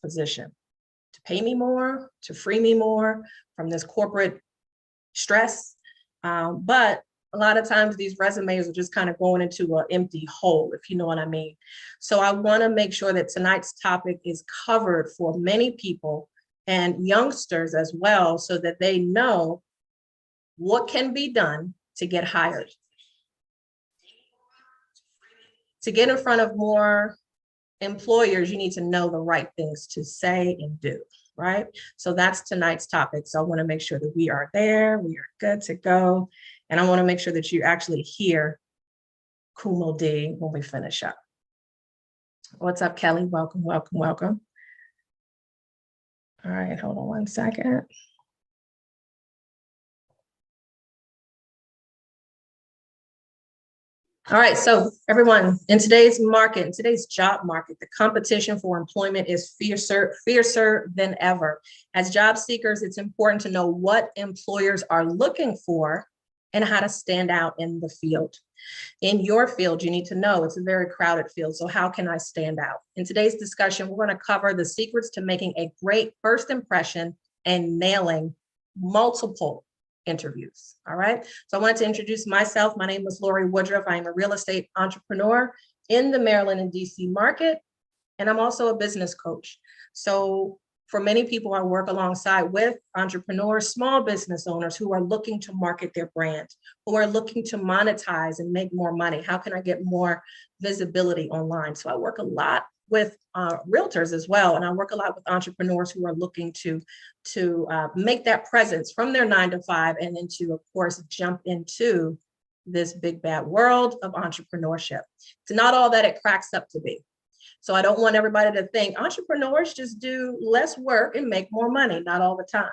position? To pay me more, to free me more from this corporate stress. But a lot of times these resumes are just kind of going into an empty hole, if you know what I mean. So I want to make sure that tonight's topic is covered for many people and youngsters as well, so that they know what can be done to get hired. To get in front of more employers, you need to know the right things to say and do, right? So that's tonight's topic. So I want to make sure that we are there, we are good to go. And I want to make sure that you actually hear Kumo D when we finish up. What's up, Kelly? Welcome, welcome, welcome. All right, hold on one second. All right, so everyone, in today's market, in today's job market, the competition for employment is fiercer than ever. As job seekers, it's important to know what employers are looking for and how to stand out in the field. In your field, you need to know it's a very crowded field, so how can I stand out? In today's discussion, we're going to cover the secrets to making a great first impression and nailing multiple interviews. All right. So I wanted to introduce myself. My name is Lorie Woodruff. I am a real estate entrepreneur in the Maryland and DC market, and I'm also a business coach. So for many people, I work alongside with entrepreneurs, small business owners who are looking to market their brand, who are looking to monetize and make more money. How can I get more visibility online? So I work a lot with realtors as well. And I work a lot with entrepreneurs who are looking to make that presence from their 9 to 5 and then to, of course, jump into this big bad world of entrepreneurship. It's not all that it cracks up to be. So I don't want everybody to think entrepreneurs just do less work and make more money. Not all the time.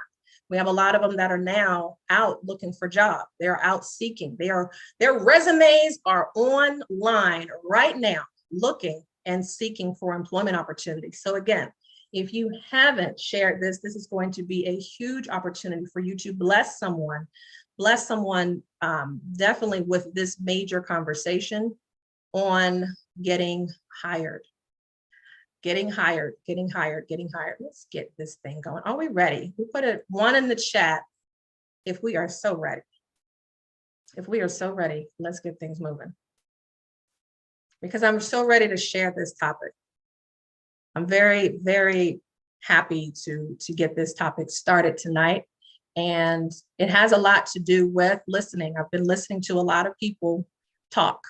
We have a lot of them that are now out looking for jobs. They're out seeking. Their resumes are online right now, looking and seeking for employment opportunities. So again, if you haven't shared this, this is going to be a huge opportunity for you to bless someone definitely with this major conversation on getting hired. Getting hired. Let's get this thing going. Are we ready? We put a 1 in the chat if we are so ready. If we are so ready, let's get things moving. Because I'm so ready to share this topic. I'm very, very happy to get this topic started tonight. And it has a lot to do with listening. I've been listening to a lot of people talk.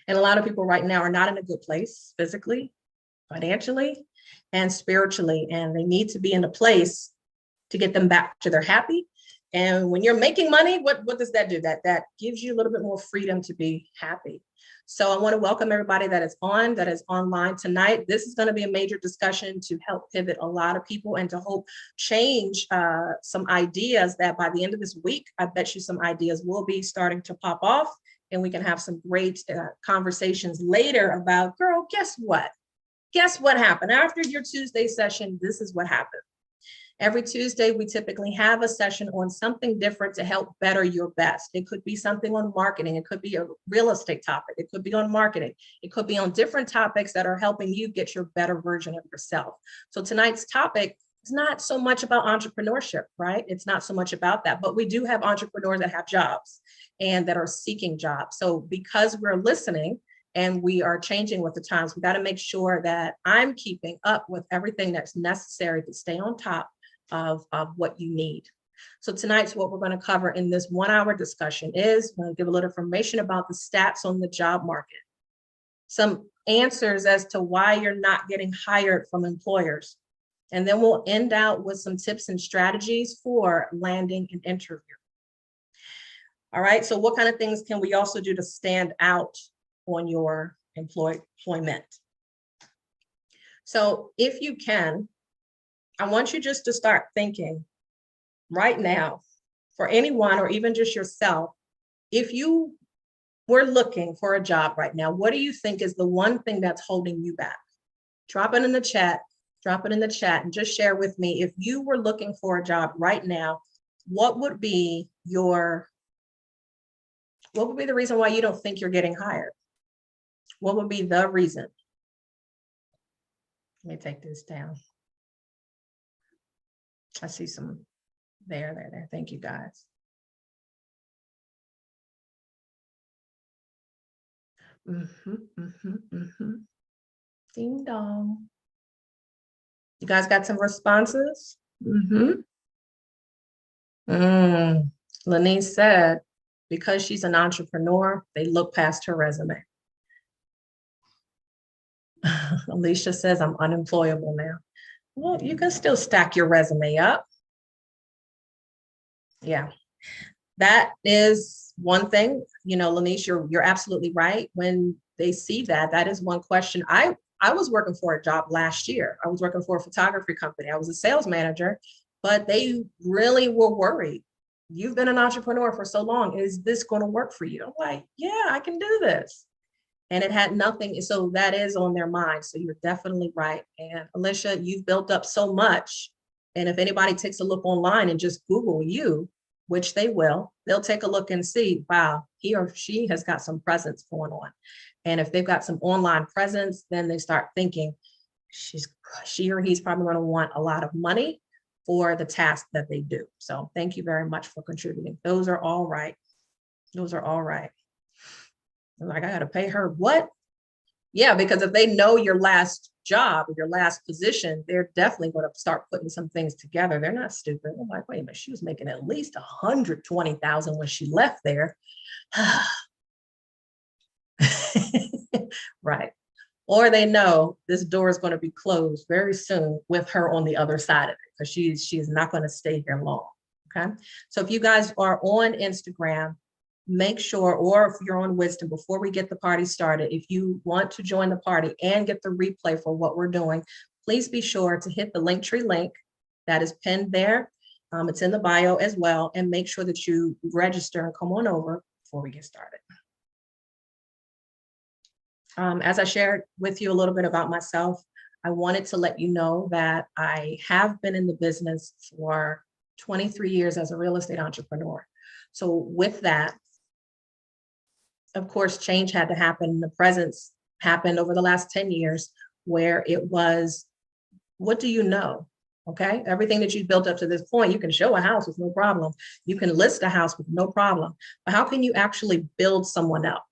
And a lot of people right now are not in a good place physically, financially, and spiritually. And they need to be in a place to get them back to their happy. And when you're making money, what does that do? That gives you a little bit more freedom to be happy. So I want to welcome everybody that is online tonight. This is going to be a major discussion to help pivot a lot of people and to help change some ideas that by the end of this week, I bet you some ideas will be starting to pop off, and we can have some great conversations later about, girl, guess what? Guess what happened? After your Tuesday session, this is what happened. Every Tuesday, we typically have a session on something different to help better your best. It could be something on marketing. It could be a real estate topic. It could be on marketing. It could be on different topics that are helping you get your better version of yourself. So tonight's topic is not so much about entrepreneurship, right? It's not so much about that, but we do have entrepreneurs that have jobs and that are seeking jobs. So because we're listening and we are changing with the times, we got to make sure that I'm keeping up with everything that's necessary to stay on top of what you need. So tonight's what we're going to cover in this 1 hour discussion is we're going to give a little information about the stats on the job market, some answers as to why you're not getting hired from employers. And then we'll end out with some tips and strategies for landing an interview. All right, so what kind of things can we also do to stand out on your employment? So if you can, I want you just to start thinking right now, for anyone or even just yourself, if you were looking for a job right now, what do you think is the one thing that's holding you back? Drop it in the chat, and just share with me, if you were looking for a job right now, what would be the reason why you don't think you're getting hired? What would be the reason? Let me take this down. I see some there. Thank you, guys. Ding dong. You guys got some responses? Lanice said, because she's an entrepreneur, they look past her resume. Alicia says, I'm unemployable now. Well, you can still stack your resume up. Yeah, that is one thing. You know, Lanice, you're absolutely right. When they see that, that is one question. I was working for a job last year. I was working for a photography company. I was a sales manager, but they really were worried. You've been an entrepreneur for so long. Is this going to work for you? I'm like, yeah, I can do this. And it had nothing. So that is on their mind. So you're definitely right. And Alicia, you've built up so much. And if anybody takes a look online and just Google you, which they will, they'll take a look and see, wow, he or she has got some presence going on. And if they've got some online presence, then they start thinking she or he's probably going to want a lot of money for the task that they do. So thank you very much for contributing. Those are all right. Those are all right. Like, I got to pay her what? Yeah, because if they know your last job or your last position, they're definitely going to start putting some things together. They're not stupid. I'm like, wait a minute, she was making at least 120,000 when she left there. Right. Or they know this door is going to be closed very soon with her on the other side of it, because she's not going to stay here long. Okay. So if you guys are on Instagram, make sure, or if you're on Wisdom, before we get the party started, if you want to join the party and get the replay for what we're doing, please be sure to hit the Linktree link that is pinned there. It's in the bio as well, and make sure that you register and come on over before we get started. As I shared with you a little bit about myself, I wanted to let you know that I have been in the business for 23 years as a real estate entrepreneur. So with that, of course, change had to happen. The presence happened over the last 10 years where it was, what do you know? Okay. Everything that you built up to this point, you can show a house with no problem. You can list a house with no problem. But how can you actually build someone up?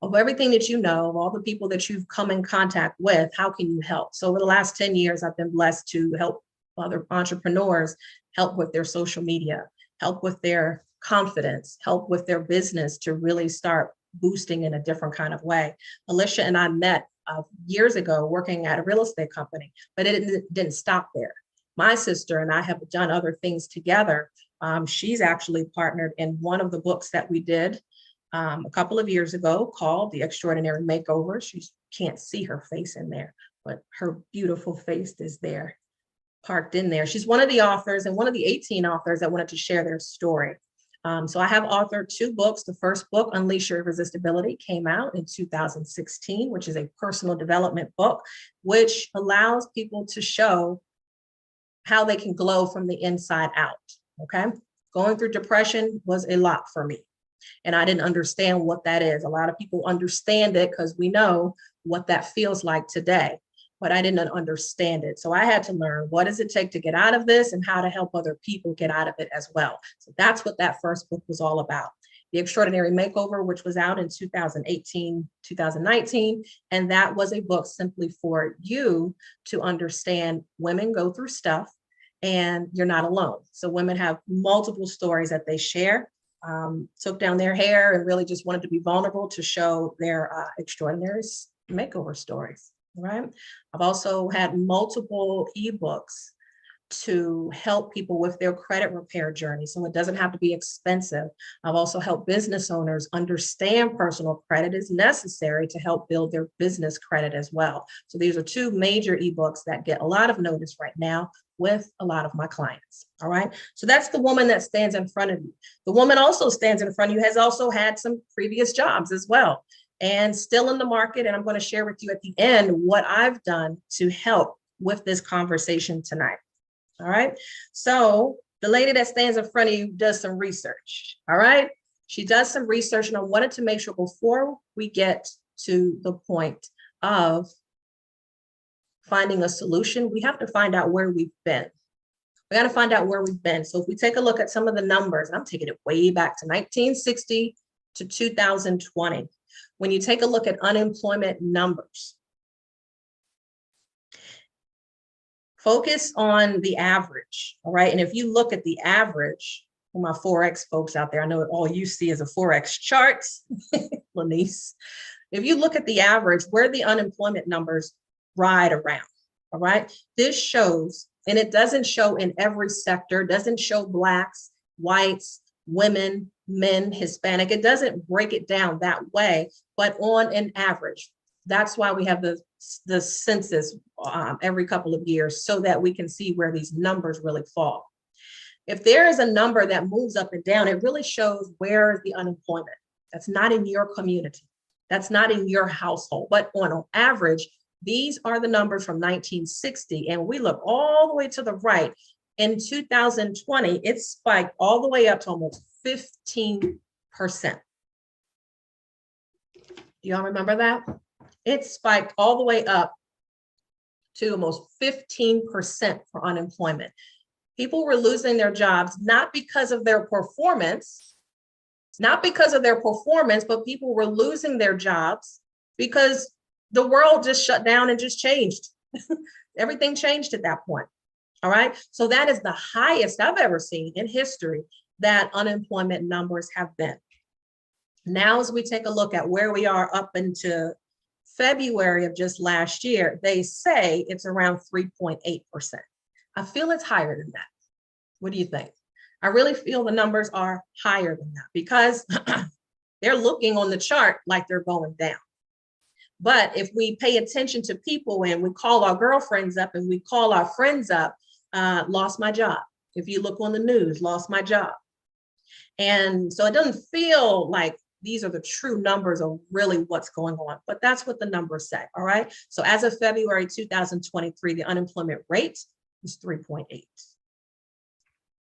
Of everything that you know, of all the people that you've come in contact with, how can you help? So over the last 10 years, I've been blessed to help other entrepreneurs help with their social media, help with their confidence, help with their business to really start boosting in a different kind of way. Alicia and I met years ago working at a real estate company, but it didn't stop there. My sister and I have done other things together. She's actually partnered in one of the books that we did a couple of years ago called The Extraordinary Makeover. She can't see her face in there, but her beautiful face is there, parked in there. She's one of the authors and one of the 18 authors that wanted to share their story. So I have authored 2 books. The first book, Unleash Your Irresistibility, came out in 2016, which is a personal development book, which allows people to show how they can glow from the inside out. Okay. Going through depression was a lot for me. And I didn't understand what that is. A lot of people understand it because we know what that feels like today, but I didn't understand it. So I had to learn, what does it take to get out of this and how to help other people get out of it as well. So that's what that first book was all about. The Extraordinary Makeover, which was out in 2018, 2019. And that was a book simply for you to understand women go through stuff and you're not alone. So women have multiple stories that they share. Took down their hair and really just wanted to be vulnerable to show their extraordinary makeover stories, right? I've also had multiple ebooks to help people with their credit repair journey. So it doesn't have to be expensive. I've also helped business owners understand personal credit is necessary to help build their business credit as well. So these are 2 major ebooks that get a lot of notice right now with a lot of my clients. All right. So that's the woman that stands in front of you. The woman also stands in front of you has also had some previous jobs as well and still in the market. And I'm going to share with you at the end what I've done to help with this conversation tonight. All right. So the lady that stands in front of you does some research. All right. She does some research, and I wanted to make sure before we get to the point of finding a solution, we have to find out where we've been. We got to find out where we've been. So if we take a look at some of the numbers, and I'm taking it way back to 1960 to 2020. When you take a look at unemployment numbers, focus on the average, all right? And if you look at the average, for my Forex folks out there, I know all you see is a Forex chart, Lanice. If you look at the average, where the unemployment numbers ride around, all right? This shows, and it doesn't show in every sector, doesn't show Blacks, whites, women, men, Hispanic. It doesn't break it down that way, but on an average. That's why we have the census every couple of years, so that we can see where these numbers really fall. If there is a number that moves up and down, it really shows where is the unemployment. That's not in your community. That's not in your household, but on average, these are the numbers from 1960. And we look all the way to the right. In 2020, it spiked all the way up to almost 15%. Do y'all remember that? It spiked all the way up to almost 15% for unemployment. People were losing their jobs, not because of their performance, but people were losing their jobs because the world just shut down and just changed. Everything changed at that point. All right. So that is the highest I've ever seen in history that unemployment numbers have been. Now, as we take a look at where we are up into February of just last year, they say it's around 3.8%. I feel it's higher than that. What do you think? I really feel the numbers are higher than that because they're looking on the chart like they're going down. But if we pay attention to people and we call our girlfriends up and we call our friends up, lost my job. If you look on the news, lost my job. And so it doesn't feel like these are the true numbers of really what's going on, but that's what the numbers say. All right. So as of February 2023, the unemployment rate is 3.8.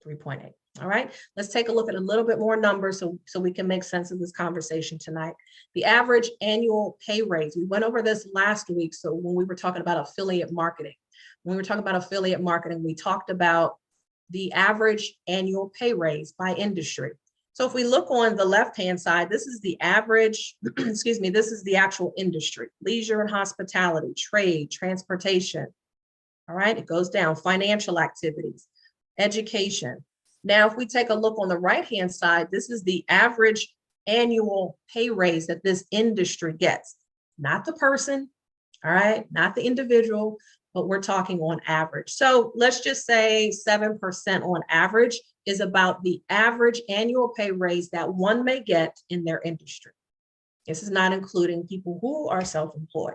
3.8. All right. Let's take a look at a little bit more numbers so we can make sense of this conversation tonight. The average annual pay raise. We went over this last week. So when we were talking about affiliate marketing, we talked about the average annual pay raise by industry. So if we look on the left-hand side, this is the average, this is the actual industry: leisure and hospitality, trade, transportation. All right, it goes down: financial activities, education. Now, if we take a look on the right-hand side, this is the average annual pay raise that this industry gets. Not the person, all right, not the individual, but we're talking on average. So let's just say 7% on average is about the average annual pay raise that one may get in their industry. This is not including people who are self-employed.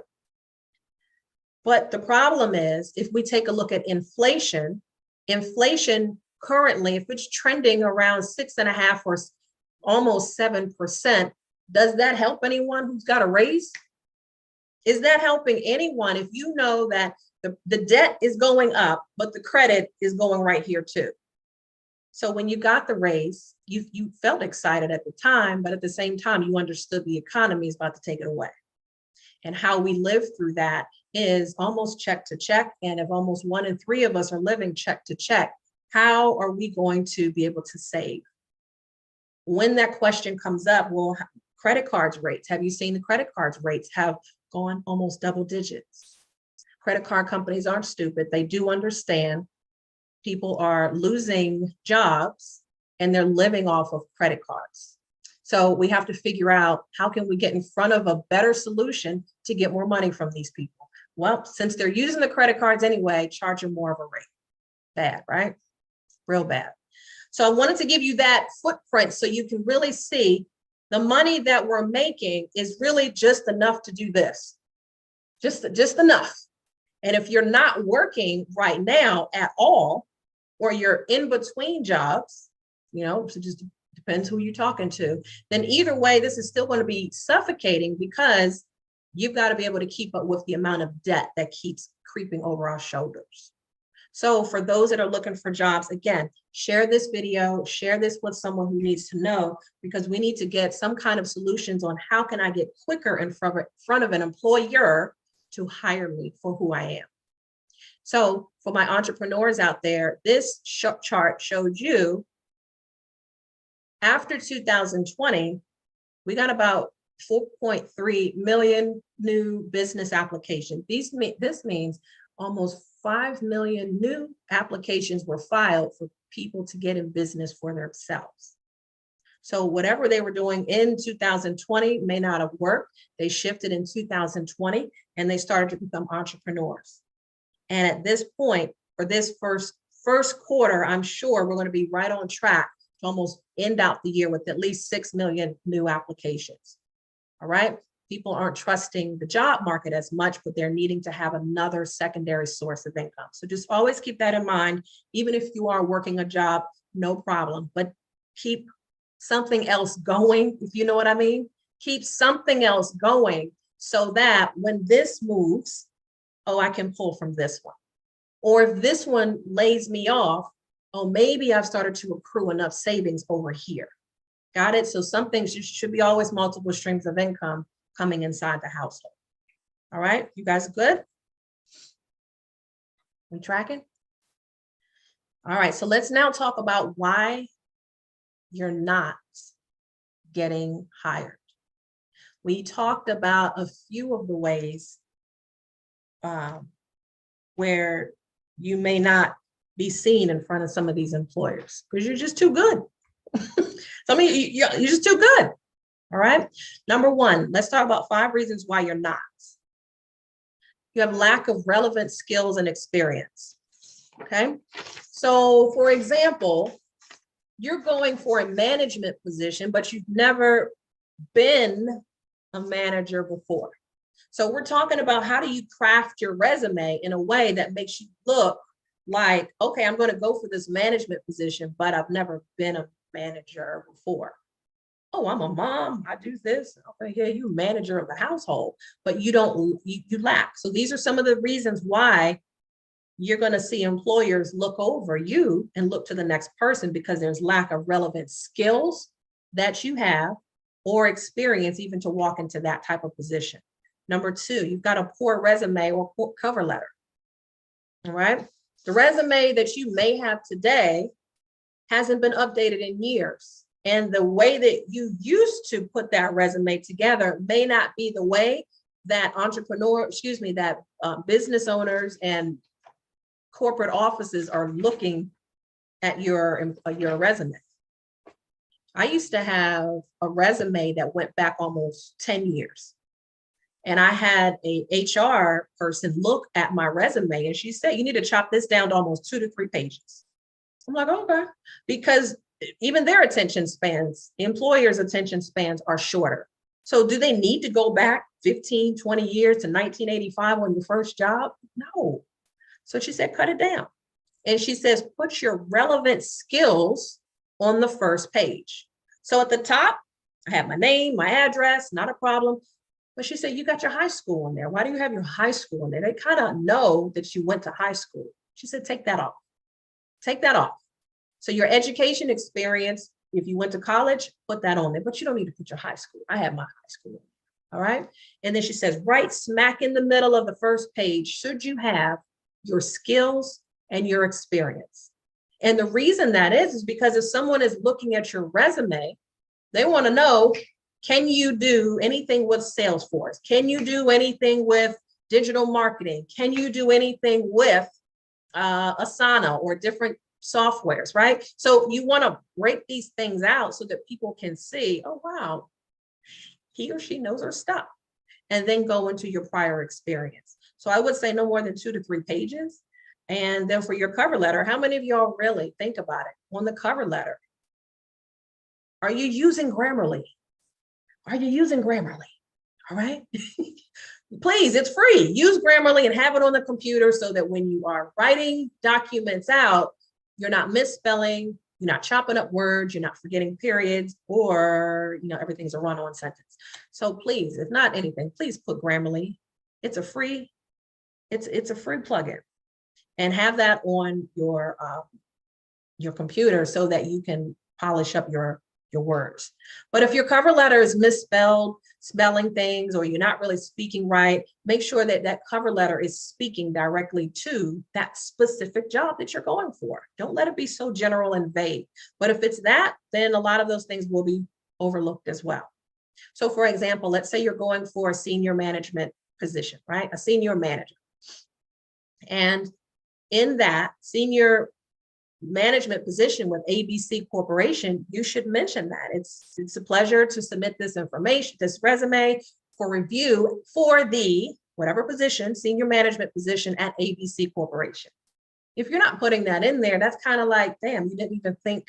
But the problem is, if we take a look at inflation currently, if it's trending around 6.5 or almost 7%, does that help anyone who's got a raise? Is that helping anyone if you know that the debt is going up, but the credit is going right here too? So when you got the raise, you felt excited at the time, but at the same time, you understood the economy is about to take it away. And how we live through that is almost check to check. And if almost 1 in 3 of us are living check to check, how are we going to be able to save? When that question comes up, well, credit cards rates, have you seen the credit cards rates have gone almost double digits? Credit card companies aren't stupid. They do understand people are losing jobs and they're living off of credit cards. So we have to figure out, how can we get in front of a better solution to get more money from these people? Well, since they're using the credit cards anyway, charge them more of a rate. Bad, right? Real bad. So I wanted to give you that footprint so you can really see the money that we're making is really just enough to do this. Just enough. And if you're not working right now at all, or you're in between jobs, so just depends who you're talking to, then either way, this is still going to be suffocating because you've got to be able to keep up with the amount of debt that keeps creeping over our shoulders. So for those that are looking for jobs, again, share this video, share this with someone who needs to know, because we need to get some kind of solutions on how can I get quicker in front of an employer to hire me for who I am. So for my entrepreneurs out there, this chart showed you after 2020, we got about 4.3 million new business applications. This means almost 5 million new applications were filed for people to get in business for themselves. So whatever they were doing in 2020 may not have worked. They shifted in 2020 and they started to become entrepreneurs. And at this point, for this first quarter, I'm sure we're going to be right on track to almost end out the year with at least 6 million new applications. All right. People aren't trusting the job market as much, but they're needing to have another secondary source of income. So just always keep that in mind. Even if you are working a job, no problem, but keep something else going, if you know what I mean. Keep something else going so that when this moves, oh, I can pull from this one. Or if this one lays me off, oh, maybe I've started to accrue enough savings over here. Got it? So some things should be always multiple streams of income coming inside the household. All right, you guys good? We tracking? All right, so let's now talk about why you're not getting hired. We talked about a few of the ways where you may not be seen in front of some of these employers because you're just too good. Some of you're just too good. All right. Number one, let's talk about 5 reasons why you're not. You have lack of relevant skills and experience. Okay. So for example, you're going for a management position, but you've never been a manager before. So we're talking about how do you craft your resume in a way that makes you look like, okay, I'm going to go for this management position, but I've never been a manager before. Oh, I'm a mom, I do this. Okay, yeah, you're manager of the household, but you lack. So these are some of the reasons why you're going to see employers look over you and look to the next person because there's lack of relevant skills that you have or experience even to walk into that type of position. Number 2, you've got a poor resume or poor cover letter. All right. The resume that you may have today hasn't been updated in years. And the way that you used to put that resume together may not be the way that business owners and corporate offices are looking at your resume. I used to have a resume that went back almost 10 years. And I had a HR person look at my resume and she said, you need to chop this down to almost 2 to 3 pages. I'm like, okay, because even their attention spans, employers' attention spans are shorter. So do they need to go back 15, 20 years to 1985 on your first job? No. So she said, cut it down. And she says, put your relevant skills on the first page. So at the top, I have my name, my address, not a problem. But she said, you got your high school in there. Why do you have your high school in there? They kind of know that you went to high school. She said, take that off. Take that off. So your education experience, if you went to college, put that on there, but you don't need to put your high school. I have my high school. All right. And then she says, right smack in the middle of the first page, should you have your skills and your experience. And the reason that is because if someone is looking at your resume, they want to know, can you do anything with Salesforce? Can you do anything with digital marketing? Can you do anything with Asana or different softwares, right? So you want to break these things out so that people can see, oh, wow, he or she knows her stuff, and then go into your prior experience. So I would say no more than 2 to 3 pages. And then for your cover letter, how many of y'all really think about it on the cover letter? Are you using Grammarly? Are you using Grammarly? All right. Please, it's free. Use Grammarly and have it on the computer so that when you are writing documents out, you're not misspelling, you're not chopping up words, you're not forgetting periods, or everything's a run-on sentence. So please, if not anything, please put Grammarly. It's a free plugin, and have that on your computer so that you can polish up your your words. But if your cover letter is misspelled, spelling things, or you're not really speaking right, make sure that that cover letter is speaking directly to that specific job that you're going for. Don't let it be so general and vague. But if it's that, then a lot of those things will be overlooked as well. So for example, let's say you're going for a senior management position, right? A senior manager. And in that senior management position with ABC Corporation, you should mention that. It's a pleasure to submit this information, this resume for review for the whatever position, senior management position at ABC Corporation. If you're not putting that in there, that's kind of like, damn, you didn't even think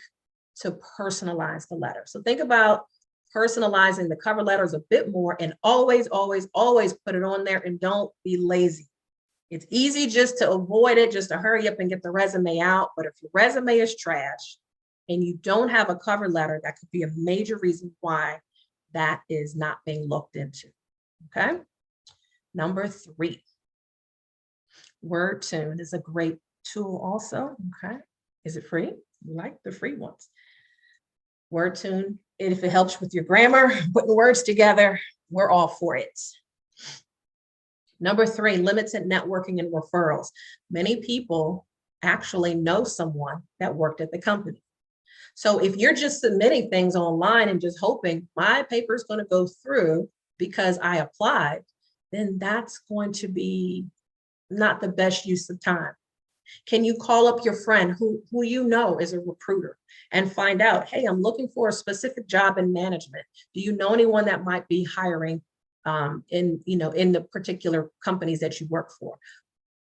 to personalize the letter. So think about personalizing the cover letters a bit more, and always, always, always put it on there, and don't be lazy. It's easy just to avoid it, just to hurry up and get the resume out. But if your resume is trash and you don't have a cover letter, that could be a major reason why that is not being looked into. Okay. Number 3, WordTune is a great tool also. Okay. Is it free? You like the free ones. WordTune, if it helps with your grammar, putting words together, we're all for it. Number 3, limited networking and referrals. Many people actually know someone that worked at the company. So if you're just submitting things online and just hoping my paper is going to go through because I applied, then that's going to be not the best use of time. Can you call up your friend who you know is a recruiter and find out, hey, I'm looking for a specific job in management. Do you know anyone that might be hiring in the particular companies that you work for?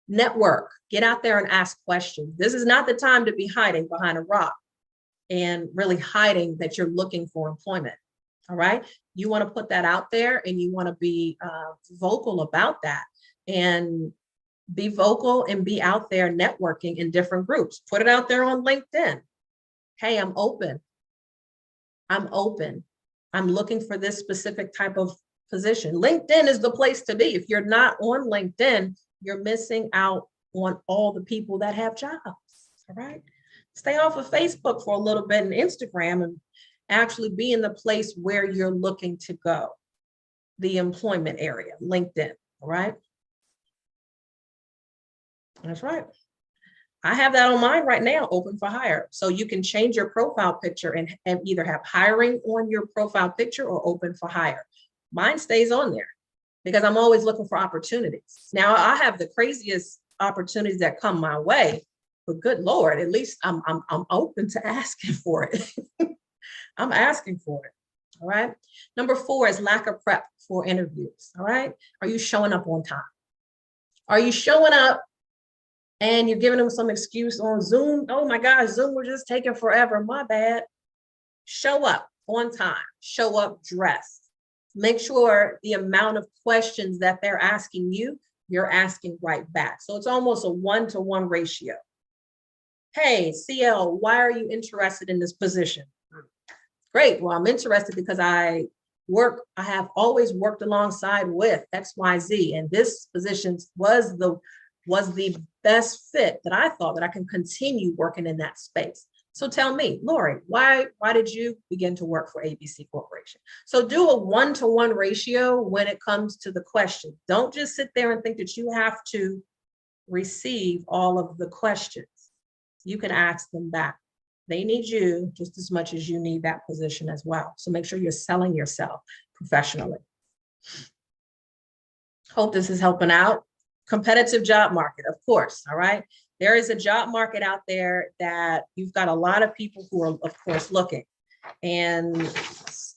Network, get out there and ask questions. This is not the time to be hiding behind a rock and really hiding that you're looking for employment. All right. You want to put that out there, and you want to be vocal about that, and be vocal and be out there networking in different groups. Put it out there on LinkedIn. Hey, I'm open. I'm looking for this specific type of position. LinkedIn is the place to be. If you're not on LinkedIn, you're missing out on all the people that have jobs. All right. Stay off of Facebook for a little bit and Instagram, and actually be in the place where you're looking to go. The employment area, LinkedIn. All right. That's right. I have that on mine right now, open for hire. So you can change your profile picture and either have hiring on your profile picture or open for hire. Mine stays on there because I'm always looking for opportunities. Now I have the craziest opportunities that come my way, but good Lord, at least I'm open to asking for it. I'm asking for it. All right. Number 4 is lack of prep for interviews. All right. Are you showing up on time? Are you showing up and you're giving them some excuse on Zoom? Oh my gosh, Zoom was just taking forever. My bad. Show up on time. Show up dressed. Make sure the amount of questions that they're asking you, you're asking right back. So it's almost a 1-to-1 ratio. Hey, CL, why are you interested in this position? Great. Well, I'm interested because I have always worked alongside with XYZ, and this position was the best fit that I thought that I can continue working in that space. So tell me, Lorie, why did you begin to work for ABC Corporation? So do a 1-to-1 ratio when it comes to the question. Don't just sit there and think that you have to receive all of the questions. You can ask them back. They need you just as much as you need that position as well. So make sure you're selling yourself professionally. Hope this is helping out. Competitive job market, of course. All right. There is a job market out there that you've got a lot of people who are, of course, looking. And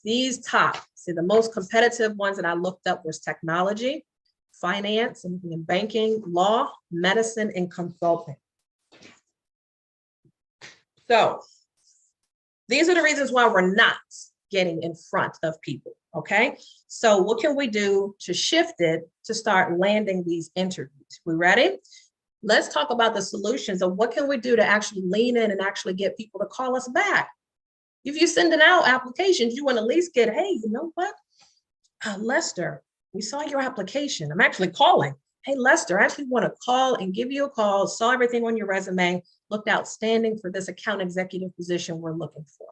these the most competitive ones that I looked up was technology, finance, and banking, law, medicine, and consulting. So these are the reasons why we're not getting in front of people. Okay. So what can we do to shift it to start landing these interviews? We ready? Let's talk about the solutions of what can we do to actually lean in and actually get people to call us back. If you're sending out applications, you want to at least get, hey, you know what? Lester, we saw your application. I'm actually calling. Hey, Lester, I actually want to call and give you a call. Saw everything on your resume. Looked outstanding for this account executive position we're looking for.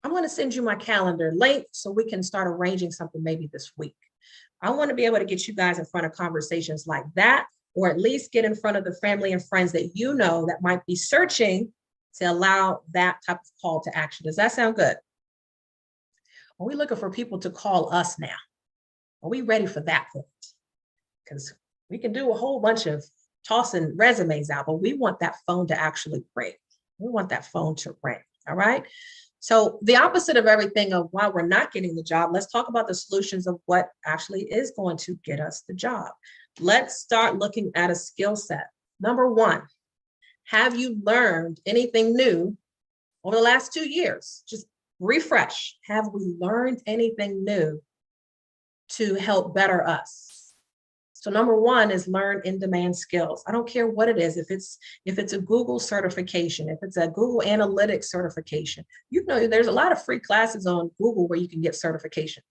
I'm going to send you my calendar link so we can start arranging something maybe this week. I want to be able to get you guys in front of conversations like that, or at least get in front of the family and friends that you know that might be searching to allow that type of call to action. Does that sound good? Are we looking for people to call us now? Are we ready for that point? Because we can do a whole bunch of tossing resumes out, but we want that phone to actually ring. We want that phone to ring. All right. So the opposite of everything of why we're not getting the job, let's talk about the solutions of what actually is going to get us the job. Let's start looking at a skill set. Number one, have you learned anything new over the last 2 years? Just refresh. Have we learned anything new to help better us? So number one is learn in-demand skills. I don't care what it is. If it's a Google certification, if it's a Google Analytics certification, you know, there's a lot of free classes on Google where you can get certifications.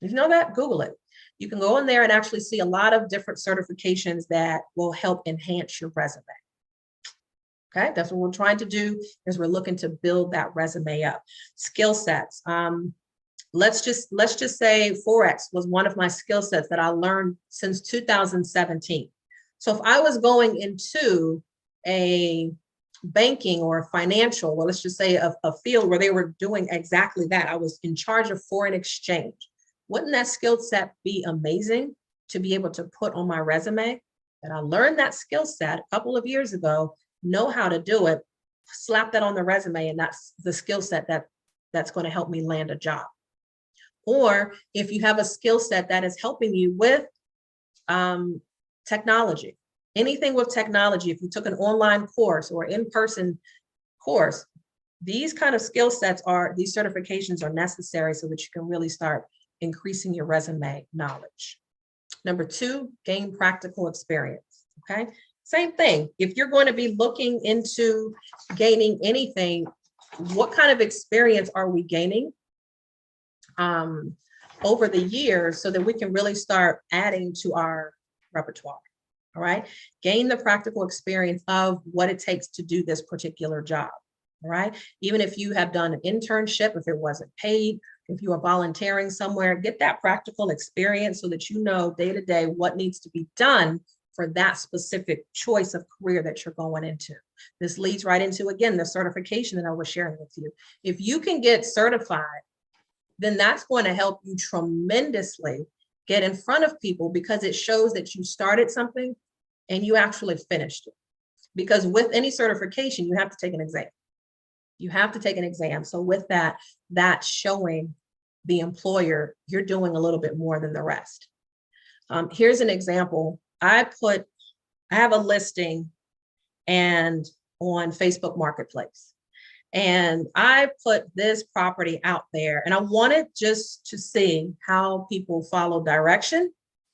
If you know that, Google it. You can go in there and actually see a lot of different certifications that will help enhance your resume. Okay, that's what we're trying to do, is we're looking to build that resume up. Skill sets. Let's just say Forex was one of my skill sets that I learned since 2017. So if I was going into a banking or financial, well, let's just say a field where they were doing exactly that, I was in charge of foreign exchange. Wouldn't that skill set be amazing to be able to put on my resume? That I learned that skill set a couple of years ago, know how to do it, slap that on the resume, and that's the skill set that's going to help me land a job. Or if you have a skill set that is helping you with technology, anything with technology, if you took an online course or in-person course, these kind of skill sets these certifications are necessary so that you can really start increasing your resume knowledge. Number two, gain practical experience. Okay, same thing. If you're going to be looking into gaining anything, what kind of experience are we gaining over the years so that we can really start adding to our repertoire? All right. Gain the practical experience of what it takes to do this particular job. All right. Even if you have done an internship, if it wasn't paid, if you are volunteering somewhere, get that practical experience so that you know day to day what needs to be done for that specific choice of career that you're going into. This leads right into, again, the certification that I was sharing with you. If you can get certified, then that's going to help you tremendously get in front of people, because it shows that you started something and you actually finished it. Because with any certification, you have to take an exam. You have to take an exam. So with that, that's showing the employer you're doing a little bit more than the rest. Here's an example. I have a listing and on Facebook Marketplace. And I put this property out there, and I wanted just to see how people follow direction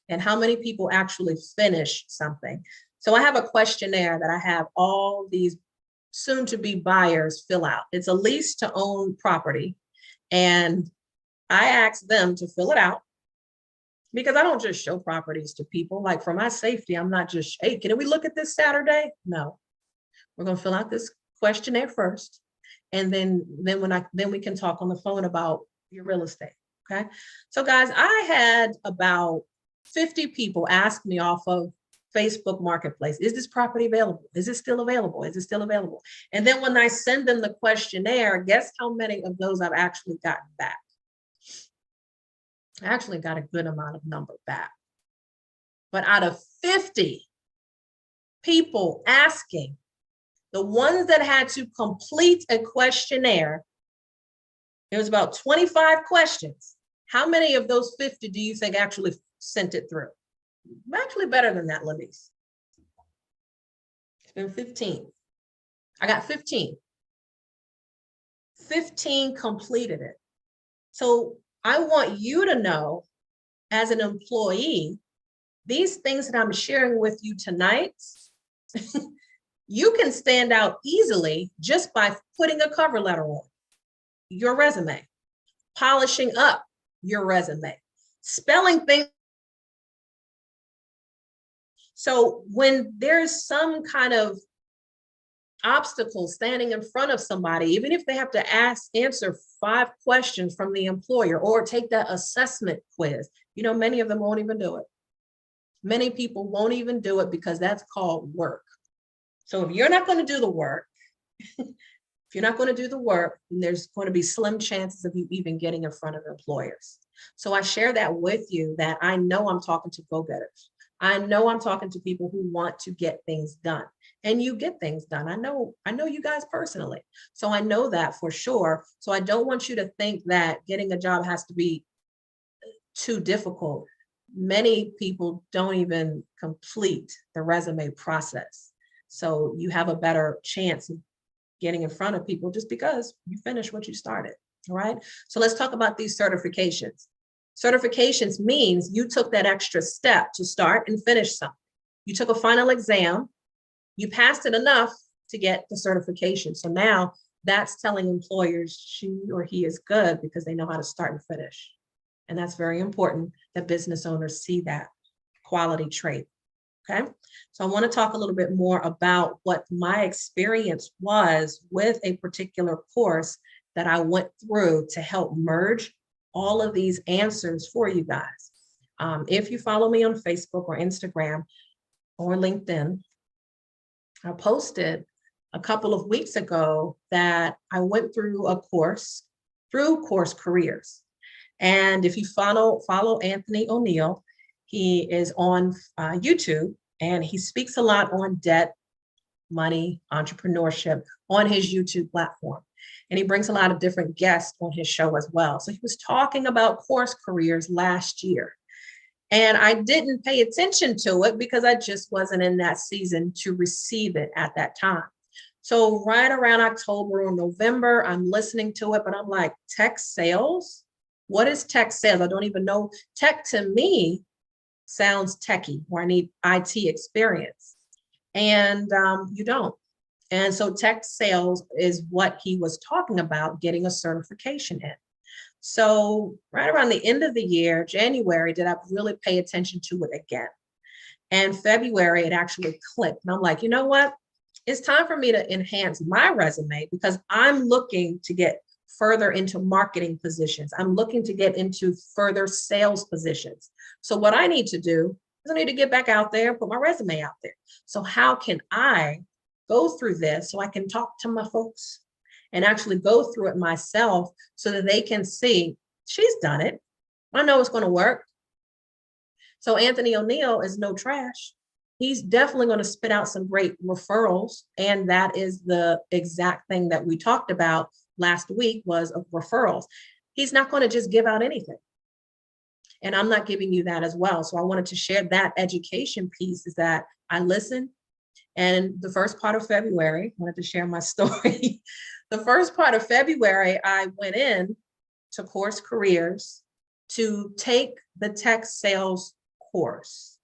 and how many people actually finish something. So I have a questionnaire that I have all these soon-to-be buyers fill out. It's a lease to own property. And I ask them to fill it out, because I don't just show properties to people. Like, for my safety, I'm not just, hey, can we look at this Saturday? No, we're going to fill out this questionnaire first. And then we can talk on the phone about your real estate. Okay. So guys, I had about 50 people ask me off of Facebook Marketplace, is this property available? Is it still available? Is it still available? And then when I send them the questionnaire, guess how many of those I've actually gotten back? I actually got a good amount of number back. But out of 50 people asking, the ones that had to complete a questionnaire, there was about 25 questions. How many of those 50 do you think actually sent it through? Actually better than that, Lenise. It's been 15. I got 15. 15 completed it. So I want you to know, as an employee, these things that I'm sharing with you tonight, you can stand out easily just by putting a cover letter on your resume, polishing up your resume, spelling things. So when there's some kind of obstacles standing in front of somebody, even if they have to answer 5 questions from the employer or take that assessment quiz. Many of them won't even do it. Many people won't even do it because that's called work. So if you're not going to do the work, if you're not going to do the work, then there's going to be slim chances of you even getting in front of employers. So I share that with you, that I know I'm talking to go-getters. I know I'm talking to people who want to get things done, and you get things done. I know you guys personally. So I know that for sure. So I don't want you to think that getting a job has to be too difficult. Many people don't even complete the resume process. So you have a better chance of getting in front of people just because you finished what you started. All right. So let's talk about these certifications. Certifications means you took that extra step to start and finish something. You took a final exam, you passed it enough to get the certification. So now that's telling employers she or he is good because they know how to start and finish. And that's very important that business owners see that quality trait. Okay. So I want to talk a little bit more about what my experience was with a particular course that I went through to help merge all of these answers for you guys. If you follow me on Facebook or Instagram or LinkedIn, I posted a couple of weeks ago that I went through a course through Course Careers. And if you follow Anthony O'Neill, he is on YouTube, and he speaks a lot on debt, money, entrepreneurship on his YouTube platform. And he brings a lot of different guests on his show as well. So he was talking about Course Careers last year. And I didn't pay attention to it because I just wasn't in that season to receive it at that time. So right around October or November, I'm listening to it, but I'm like, tech sales? What is tech sales? I don't even know. Tech to me sounds techie, or I need IT experience. And you don't. And so tech sales is what he was talking about, getting a certification in. So right around the end of the year, January, did I really pay attention to it again? And February, it actually clicked. And I'm like, you know what? It's time for me to enhance my resume because I'm looking to get further into marketing positions. I'm looking to get into further sales positions. So what I need to do is I need to get back out there and put my resume out there. So how can I go through this so I can talk to my folks and actually go through it myself so that they can see she's done it. I know it's going to work. So Anthony O'Neill is no trash. He's definitely going to spit out some great referrals. And that is the exact thing that we talked about last week, was of referrals. He's not going to just give out anything. And I'm not giving you that as well. So I wanted to share that education piece, is that I listened. And the first part of February, I wanted to share my story. The first part of February, I went in to Course Careers to take the tech sales course.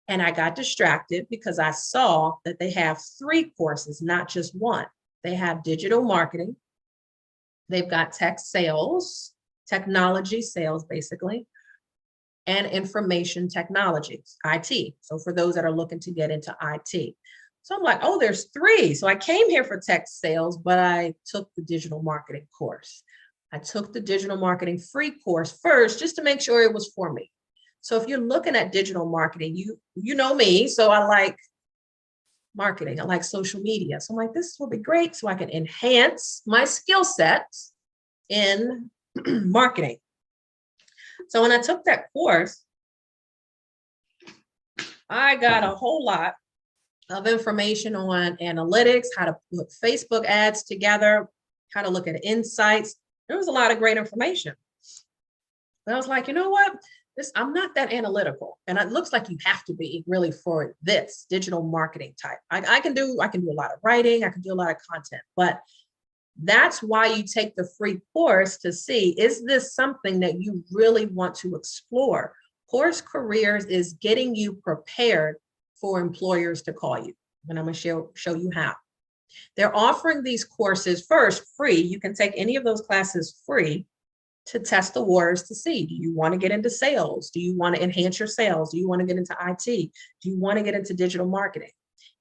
And I got distracted because I saw that they have 3 courses, not just one. They have digital marketing. They've got tech sales, technology sales, basically, and information technology, IT. So for those that are looking to get into IT. So I'm like, oh, there's 3. So I came here for tech sales, but I took the digital marketing course. I took the digital marketing free course first, just to make sure it was for me. So if you're looking at digital marketing, you know me. So I like marketing. I like social media. So I'm like, this will be great so I can enhance my skill set in marketing. So when I took that course, I got a whole lot of information on analytics, how to put Facebook ads together, how to look at insights. There was a lot of great information. But I was like, you know what? I'm not that analytical. And it looks like you have to be really for this digital marketing type. I can do a lot of writing. I can do a lot of content, but that's why you take the free course to see, is this something that you really want to explore? Course Careers is getting you prepared for employers to call you. And I'm going to show you how. They're offering these courses first free. You can take any of those classes free to test the waters to see, do you want to get into sales? Do you want to enhance your sales? Do you want to get into IT? Do you want to get into digital marketing?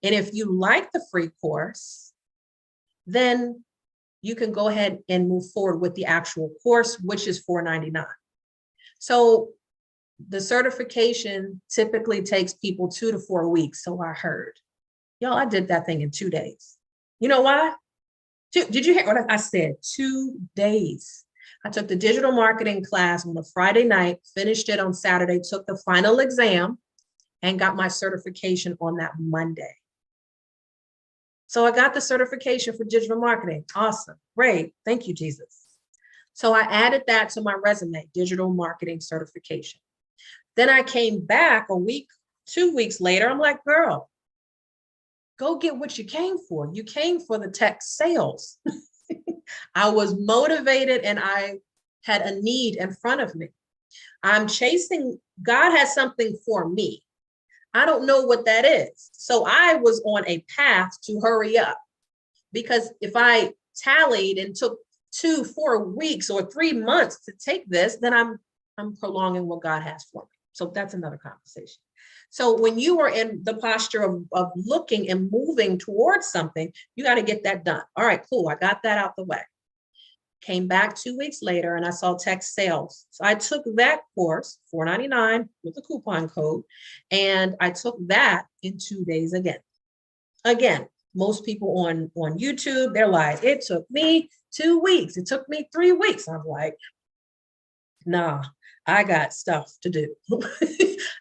And if you like the free course, then you can go ahead and move forward with the actual course, which is $4.99. So the certification typically takes people 2 to 4 weeks. So I heard, y'all, I did that thing in 2 days. You know why? Did you hear what I said? 2 days. I took the digital marketing class on a Friday night, finished it on Saturday, took the final exam, and got my certification on that Monday. So I got the certification for digital marketing. Awesome. Great. Thank you, Jesus. So I added that to my resume, digital marketing certification. Then I came back a week, 2 weeks later. I'm like, girl, go get what you came for. You came for the tech sales. I was motivated and I had a need in front of me. I'm chasing, God has something for me. I don't know what that is. So I was on a path to hurry up, because if I tallied and took 2, 4 weeks or 3 months to take this, then I'm prolonging what God has for me. So that's another conversation. So when you are in the posture of looking and moving towards something, you got to get that done. All right, cool. I got that out the way. Came back 2 weeks later and I saw tech sales. So I took that course, $4.99 with a coupon code, and I took that in 2 days again. Again, most people on YouTube, they're like, it took me 2 weeks. It took me 3 weeks. I'm like, nah, I got stuff to do.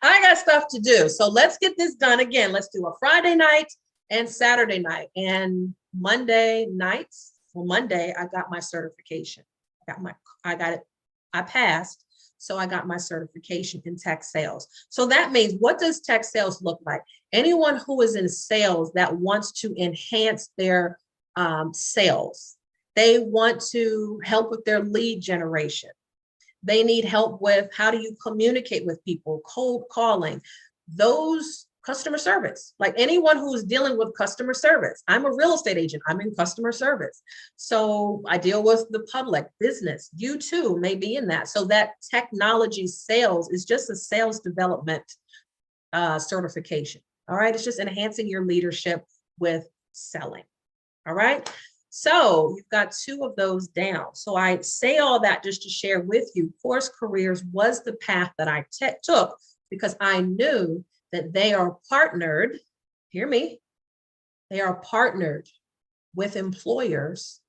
I got stuff to do. So let's get this done again. Let's do a Friday night and Saturday night. And Monday nights, well, Monday, I got my certification. I passed. So I got my certification in tech sales. So that means, what does tech sales look like? Anyone who is in sales that wants to enhance their sales. They want to help with their lead generation. They need help with, how do you communicate with people, cold calling, those customer service, like anyone who's dealing with customer service. I'm a real estate agent. I'm in customer service. So I deal with the public, business. You too may be in that. So that technology sales is just a sales development certification. All right. It's just enhancing your leadership with selling. All right. So you've got 2 of those down. So I say all that just to share with you, Course Careers was the path that I took, because I knew that they are partnered, hear me, they are partnered with employers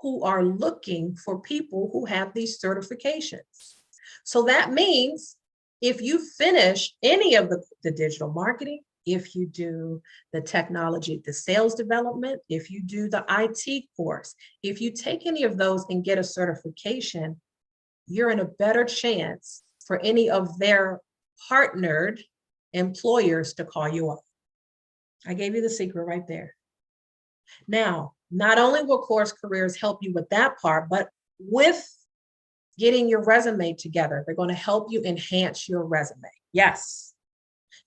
who are looking for people who have these certifications. So that means if you finish any of the digital marketing, if you do the technology, the sales development, if you do the IT course, if you take any of those and get a certification, you're in a better chance for any of their partnered employers to call you up. I gave you the secret right there. Now, not only will Course Careers help you with that part, but with getting your resume together, they're going to help you enhance your resume. Yes.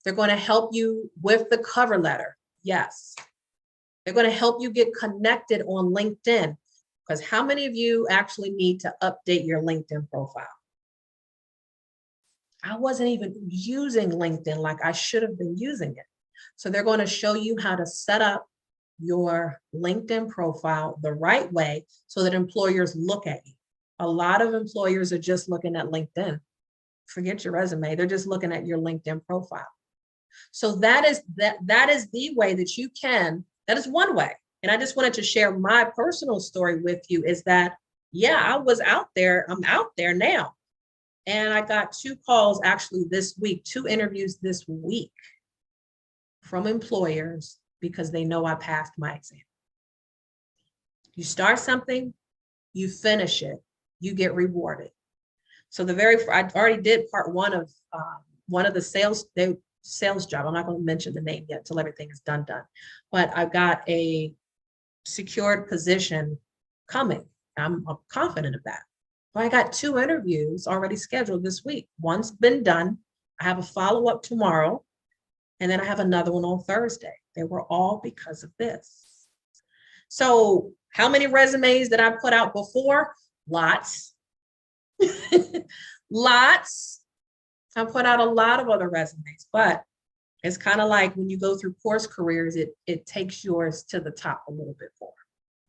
They're going to help you with the cover letter. Yes. They're going to help you get connected on LinkedIn, because how many of you actually need to update your LinkedIn profile? I wasn't even using LinkedIn like I should have been using it. So they're going to show you how to set up your LinkedIn profile the right way so that employers look at you. A lot of employers are just looking at LinkedIn. Forget your resume. They're just looking at your LinkedIn profile. So that is the way that you can, that is one way. And I just wanted to share my personal story with you, is that, yeah, I was out there. I'm out there now. And I got 2 calls actually this week, 2 interviews this week from employers because they know I passed my exam. You start something, you finish it, you get rewarded. So I already did part 1 of one of the sales job. I'm not going to mention the name yet until everything is done. But I've got a secured position coming. I'm confident of that. Well, I got 2 interviews already scheduled this week. One's been done. I have a follow-up tomorrow, and then I have another one on Thursday. They were all because of this. So how many resumes did I put out before? Lots. Lots. I put out a lot of other resumes, but It's kind of like when you go through course careers, it takes yours to the top a little bit more.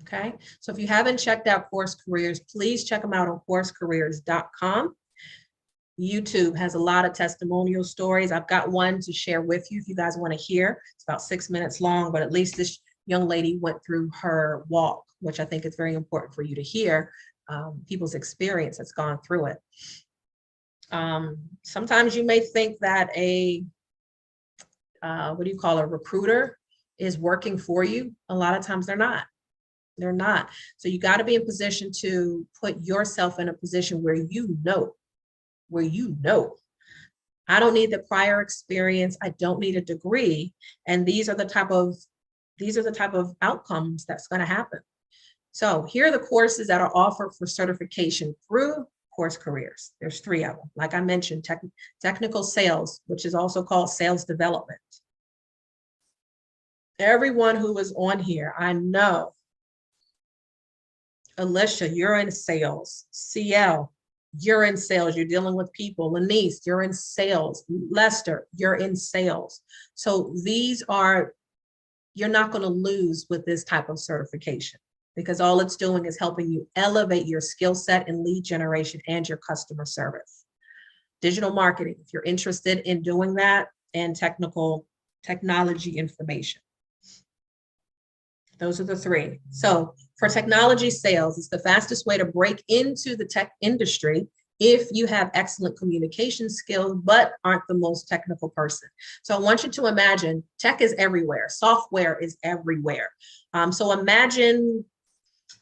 Okay. So if you haven't checked out course careers, please check them out on coursecareers.com. YouTube has a lot of testimonial stories. I've got one to share with you if you guys want to hear. It's about 6 minutes long, but at least this young lady went through her walk, which I think is very important for you to hear, people's experience that's gone through it. Sometimes you may think that a recruiter is working for you. A lot of times they're not. They're not. So you got to be in position to put yourself in a position where you know, I don't need the prior experience. I don't need a degree. And these are the type of outcomes that's going to happen. So here are the courses that are offered for certification through Course Careers. There's 3 of them. Like I mentioned, technical sales, which is also called sales development. Everyone who was on here, I know. Alicia, you're in sales. CL, you're in sales. You're dealing with people. Lanice, you're in sales. Lester, you're in sales. So you're not going to lose with this type of certification, because all it's doing is helping you elevate your skill set in lead generation and your customer service. Digital marketing, if you're interested in doing that, and technology information. Those are the 3. So for technology sales, it's the fastest way to break into the tech industry if you have excellent communication skills, but aren't the most technical person. So I want you to imagine tech is everywhere. Software is everywhere. So imagine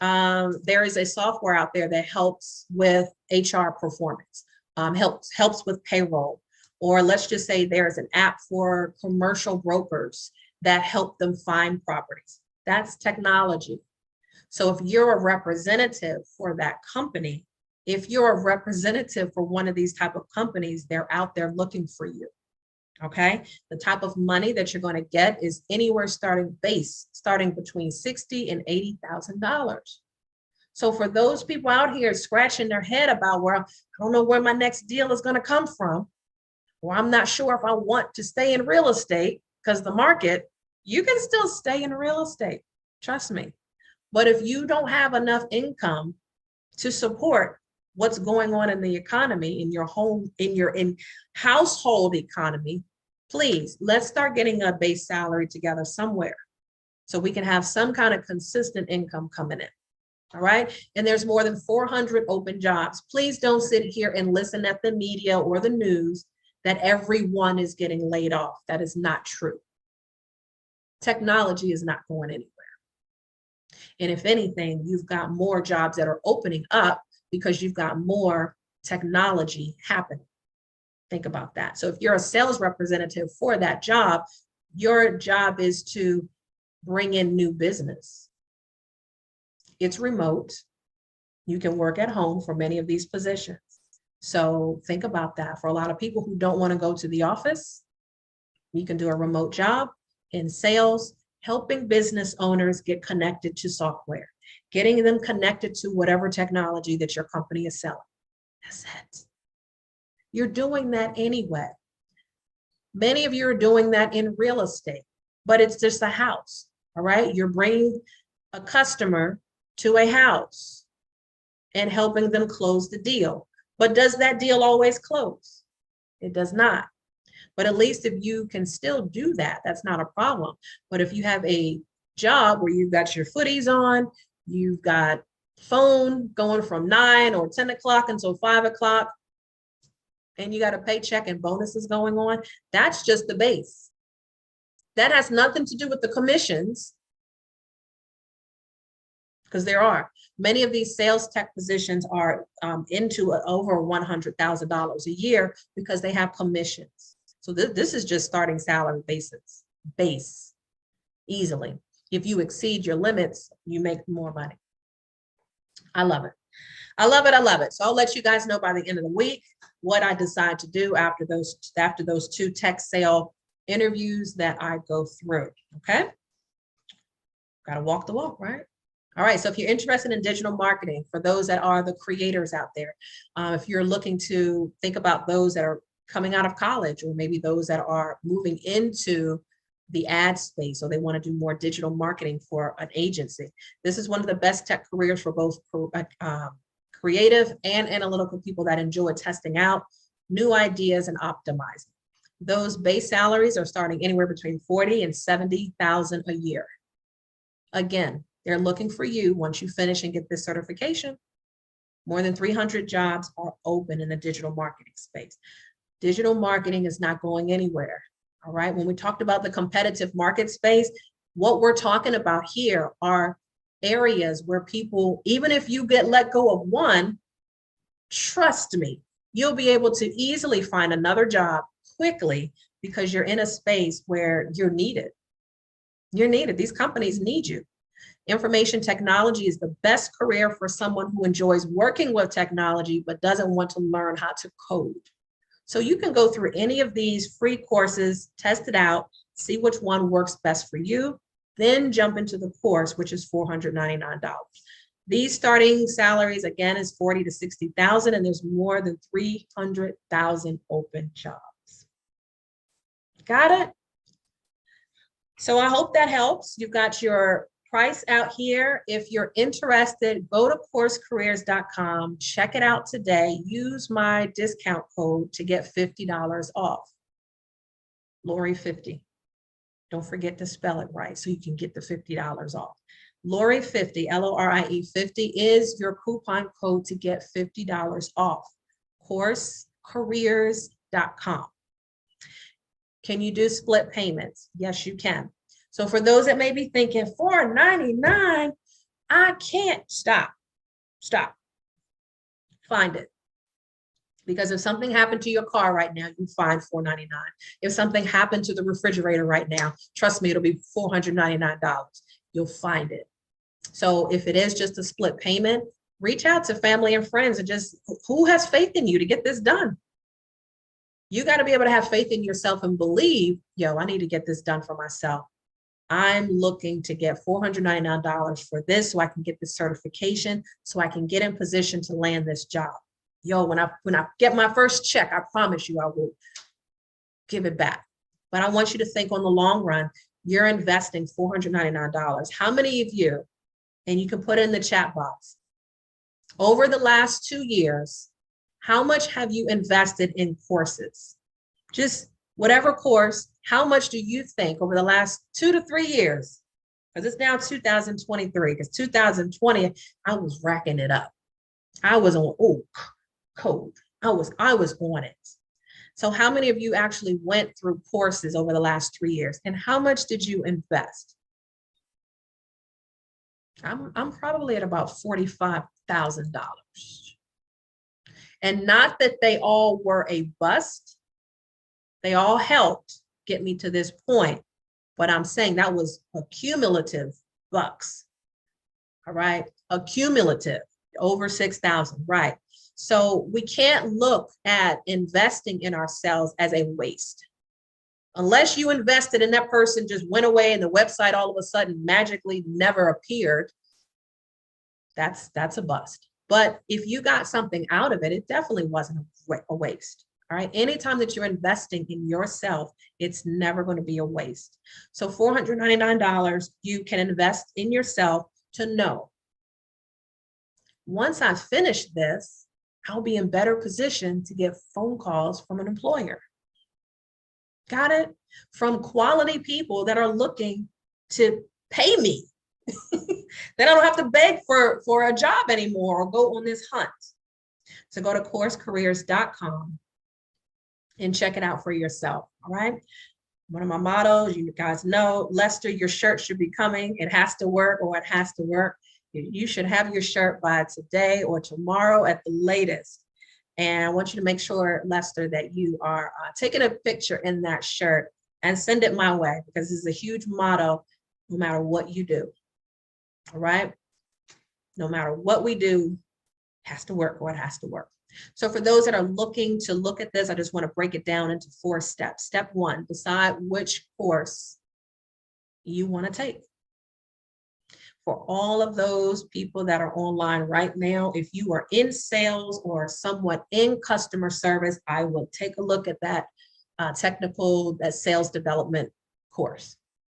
there is a software out there that helps with HR performance, helps with payroll, or let's just say there's an app for commercial brokers that help them find properties. That's technology. So if you're a representative for that company, if you're a representative for one of these type of companies, they're out there looking for you. Okay. The type of money that you're going to get is anywhere starting between $60,000 and $80,000. So for those people out here scratching their head about, well, I don't know where my next deal is going to come from, or I'm not sure if I want to stay in real estate because the market, you can still stay in real estate. Trust me. But if you don't have enough income to support what's going on in the economy, in your home, in your household economy, please, let's start getting a base salary together somewhere so we can have some kind of consistent income coming in. All right. And there's more than 400 open jobs. Please don't sit here and listen at the media or the news that everyone is getting laid off. That is not true. Technology is not going anywhere. And if anything, you've got more jobs that are opening up because you've got more technology happening. Think about that. So if you're a sales representative for that job, your job is to bring in new business. It's remote. You can work at home for many of these positions. So think about that. For a lot of people who don't want to go to the office, you can do a remote job in sales, helping business owners get connected to software, getting them connected to whatever technology that your company is selling. That's it. You're doing that anyway. Many of you are doing that in real estate, but it's just a house, all right? You're bringing a customer to a house and helping them close the deal. But does that deal always close? It does not. But at least if you can still do that, that's not a problem. But if you have a job where you've got your footies on, you've got phone going from 9 or 10 o'clock until 5 o'clock, and you got a paycheck and bonuses going on, that's just the base. That has nothing to do with the commissions, because there are. Many of these sales tech positions are into over $100,000 a year because they have commissions. So this is just starting salary base easily. If you exceed your limits, you make more money. I love it. I love it. I love it. So I'll let you guys know by the end of the week what I decide to do after those 2 tech sale interviews that I go through. Okay. Got to walk the walk, right? All right. So if you're interested in digital marketing, for those that are the creators out there, if you're looking to think about those that are coming out of college, or maybe those that are moving into the ad space, or they want to do more digital marketing for an agency. This is one of the best tech careers for both creative and analytical people that enjoy testing out new ideas and optimizing. Those base salaries are starting anywhere between 40 and 70,000 a year. Again, they're looking for you once you finish and get this certification. More than 300 jobs are open in the digital marketing space. Digital marketing is not going anywhere. All right. When we talked about the competitive market space, what we're talking about here are areas where people, even if you get let go of one, trust me, you'll be able to easily find another job quickly because you're in a space where you're needed. You're needed. These companies need you. Information technology is the best career for someone who enjoys working with technology but doesn't want to learn how to code. So you can go through any of these free courses, test it out, see which one works best for you, then jump into the course, which is $499. These starting salaries, again, is 40 to 60,000, and there's more than 300,000 open jobs. Got it? So I hope that helps. You've got your price out here. If you're interested, go to coursecareers.com, check it out today. Use my discount code to get $50 off. Lorie 50. Don't forget to spell it right so you can get the $50 off. Lorie 50, Lorie 50 is your coupon code to get $50 off. Coursecareers.com. Can you do split payments? Yes, you can. So for those that may be thinking $499, I can't, stop. Find it. Because if something happened to your car right now, you find $499. If something happened to the refrigerator right now, trust me, it'll be $499. You'll find it. So if it is just a split payment, reach out to family and friends and just, who has faith in you to get this done? You got to be able to have faith in yourself and believe, yo, I need to get this done for myself. I'm looking to get $499 for this so I can get this certification, so I can get in position to land this job. Yo, when I get my first check, I promise you I will give it back. But I want you to think on the long run, you're investing $499. How many of you, and you can put it in the chat box, over the last 2 years, how much have you invested in courses? Just whatever course, how much do you think over the last 2 to 3 years? Because it's now 2023, because 2020, I was racking it up. I was on code. I was on it. So how many of you actually went through courses over the last 3 years? And how much did you invest? I'm probably at about $45,000. And not that they all were a bust. They all helped get me to this point. But I'm saying that was a cumulative bucks. All right. A cumulative over 6,000. Right. So we can't look at investing in ourselves as a waste. Unless you invested and that person just went away and the website all of a sudden magically never appeared, that's a bust. But if you got something out of it, it definitely wasn't a waste. All right. Anytime that you're investing in yourself, it's never going to be a waste. So $499, you can invest in yourself to know, once I finish this, I'll be in better position to get phone calls from an employer. Got it? From quality people that are looking to pay me. Then I don't have to beg for a job anymore or go on this hunt. So go to coursecareers.com and check it out for yourself. All right. One of my mottos, you guys know, Lester, your shirt should be coming. It has to work, or it has to work. You should have your shirt by today or tomorrow at the latest. And I want you to make sure, Lester, that you are taking a picture in that shirt and send it my way, because this is a huge motto no matter what you do. All right. No matter what we do, it has to work, or it has to work. So for those that are looking to look at this, I just want to break it down into 4 steps. Step 1, decide which course you want to take. for all of those people that are online right now, if you are in sales or somewhat in customer service, I will take a look at that that sales development course,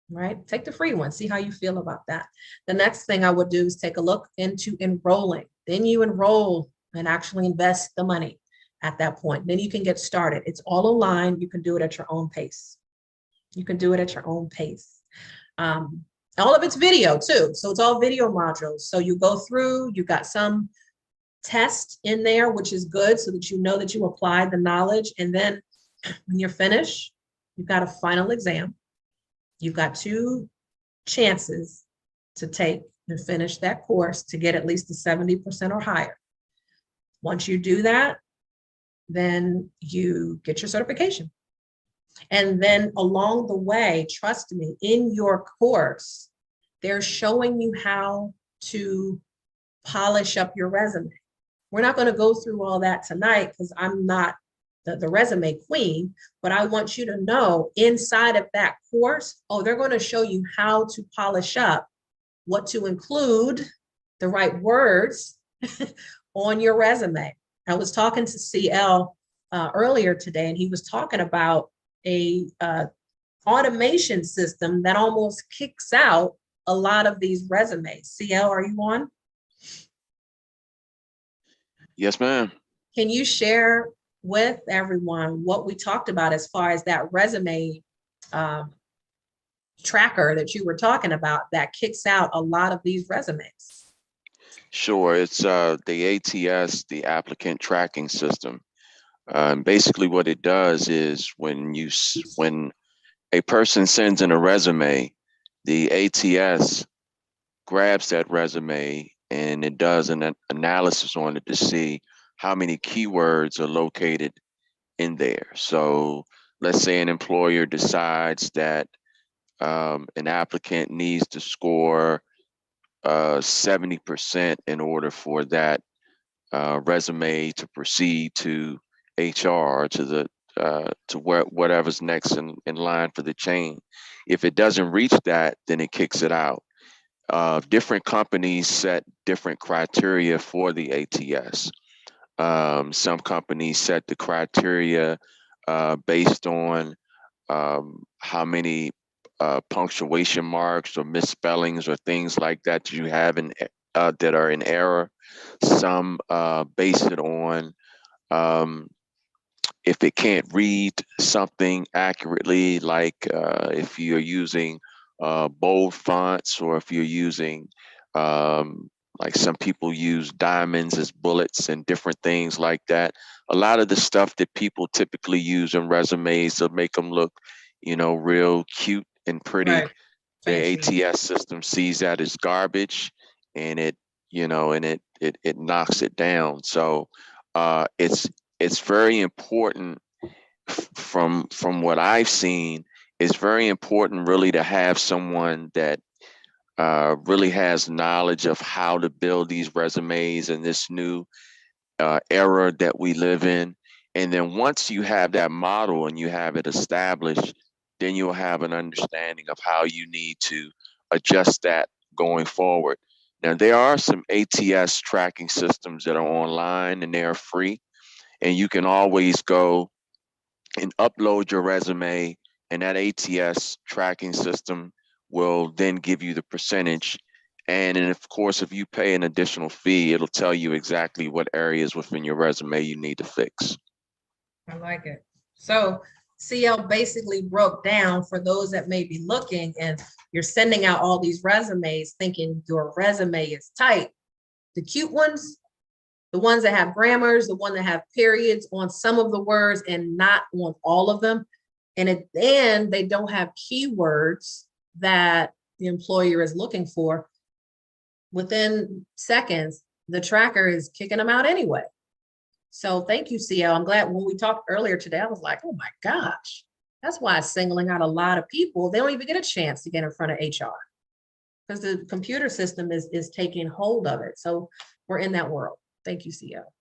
right? Take the free one, see how you feel about that. The next thing I would do is take a look into enrolling. Then you enroll and actually invest the money at that point. Then you can get started. It's all online. You can do it at your own pace. You can do it at your own pace. All of it's video too. So it's all video modules. So you go through, you got some test in there, which is good so that you know that you applied the knowledge. And then when you're finished, you've got a final exam. You've got 2 chances to take and finish that course to get at least a 70% or higher. Once you do that, then you get your certification. And then along the way, trust me, in your course, they're showing you how to polish up your resume. We're not going to go through all that tonight because I'm not the resume queen, but I want you to know inside of that course, they're going to show you how to polish up, what to include, the right words on your resume. I was talking to CL earlier today, and he was talking about a automation system that almost kicks out a lot of these resumes. CL, are you on? Yes, ma'am. Can you share with everyone what we talked about as far as that resume tracker that you were talking about that kicks out a lot of these resumes? Sure. It's the ATS, the applicant tracking system. Basically what it does is when a person sends in a resume, the ATS grabs that resume and it does an analysis on it to see how many keywords are located in there. So let's say an employer decides that an applicant needs to score 70% in order for that resume to proceed to HR, to whatever's next in line for the chain. If it doesn't reach that, then it kicks it out. Different companies set different criteria for the ATS. Some companies set the criteria based on how many punctuation marks or misspellings or things like that you have that are in error. Some base it on if it can't read something accurately, like if you're using bold fonts, or if you're using like some people use diamonds as bullets and different things like that. A lot of the stuff that people typically use in resumes to make them look, real cute and pretty. Right. The ATS system sees that as garbage, and it knocks it down. So it's very important from what I've seen. It's very important really to have someone that really has knowledge of how to build these resumes in this new era that we live in. And then once you have that model and you have it established, then you'll have an understanding of how you need to adjust that going forward. Now, there are some ATS tracking systems that are online and they are free, and you can always go and upload your resume, and that ATS tracking system will then give you the percentage. And of course, if you pay an additional fee, it'll tell you exactly what areas within your resume you need to fix. I like it. So CL basically broke down for those that may be looking, and you're sending out all these resumes thinking your resume is tight. The cute ones, the ones that have grammars, the one that have periods on some of the words and not on all of them. And at the end, they don't have keywords that the employer is looking for. Within seconds, the tracker is kicking them out anyway. So thank you, CL. I'm glad when we talked earlier today, I was like, oh my gosh, that's why it's singling out a lot of people. They don't even get a chance to get in front of HR because the computer system is taking hold of it. So we're in that world. Thank you, CL.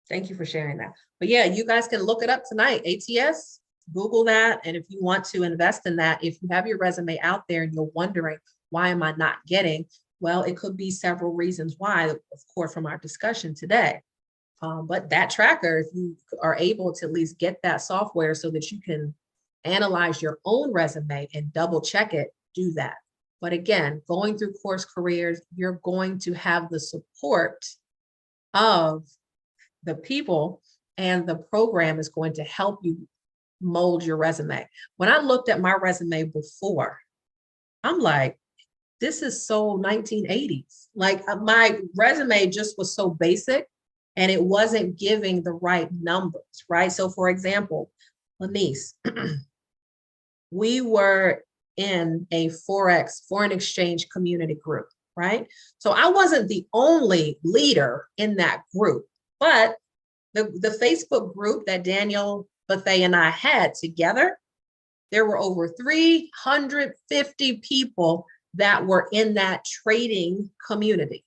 Thank you for sharing that. But yeah, you guys can look it up tonight. ATS, Google that. And if you want to invest in that, if you have your resume out there and you're wondering, why am I not getting? Well, it could be several reasons why, of course, from our discussion today. But that tracker, if you are able to at least get that software so that you can analyze your own resume and double check it, do that. But again, going through Course Careers, you're going to have the support of the people, and the program is going to help you mold your resume. When I looked at my resume before, I'm like, this is so 1980s. Like my resume just was so basic and it wasn't giving the right numbers, right? So for example, Lanice, we were in a Forex, foreign exchange community group, right? So I wasn't the only leader in that group, but the Facebook group that Daniel Bethay and I had together, there were over 350 people that were in that trading community.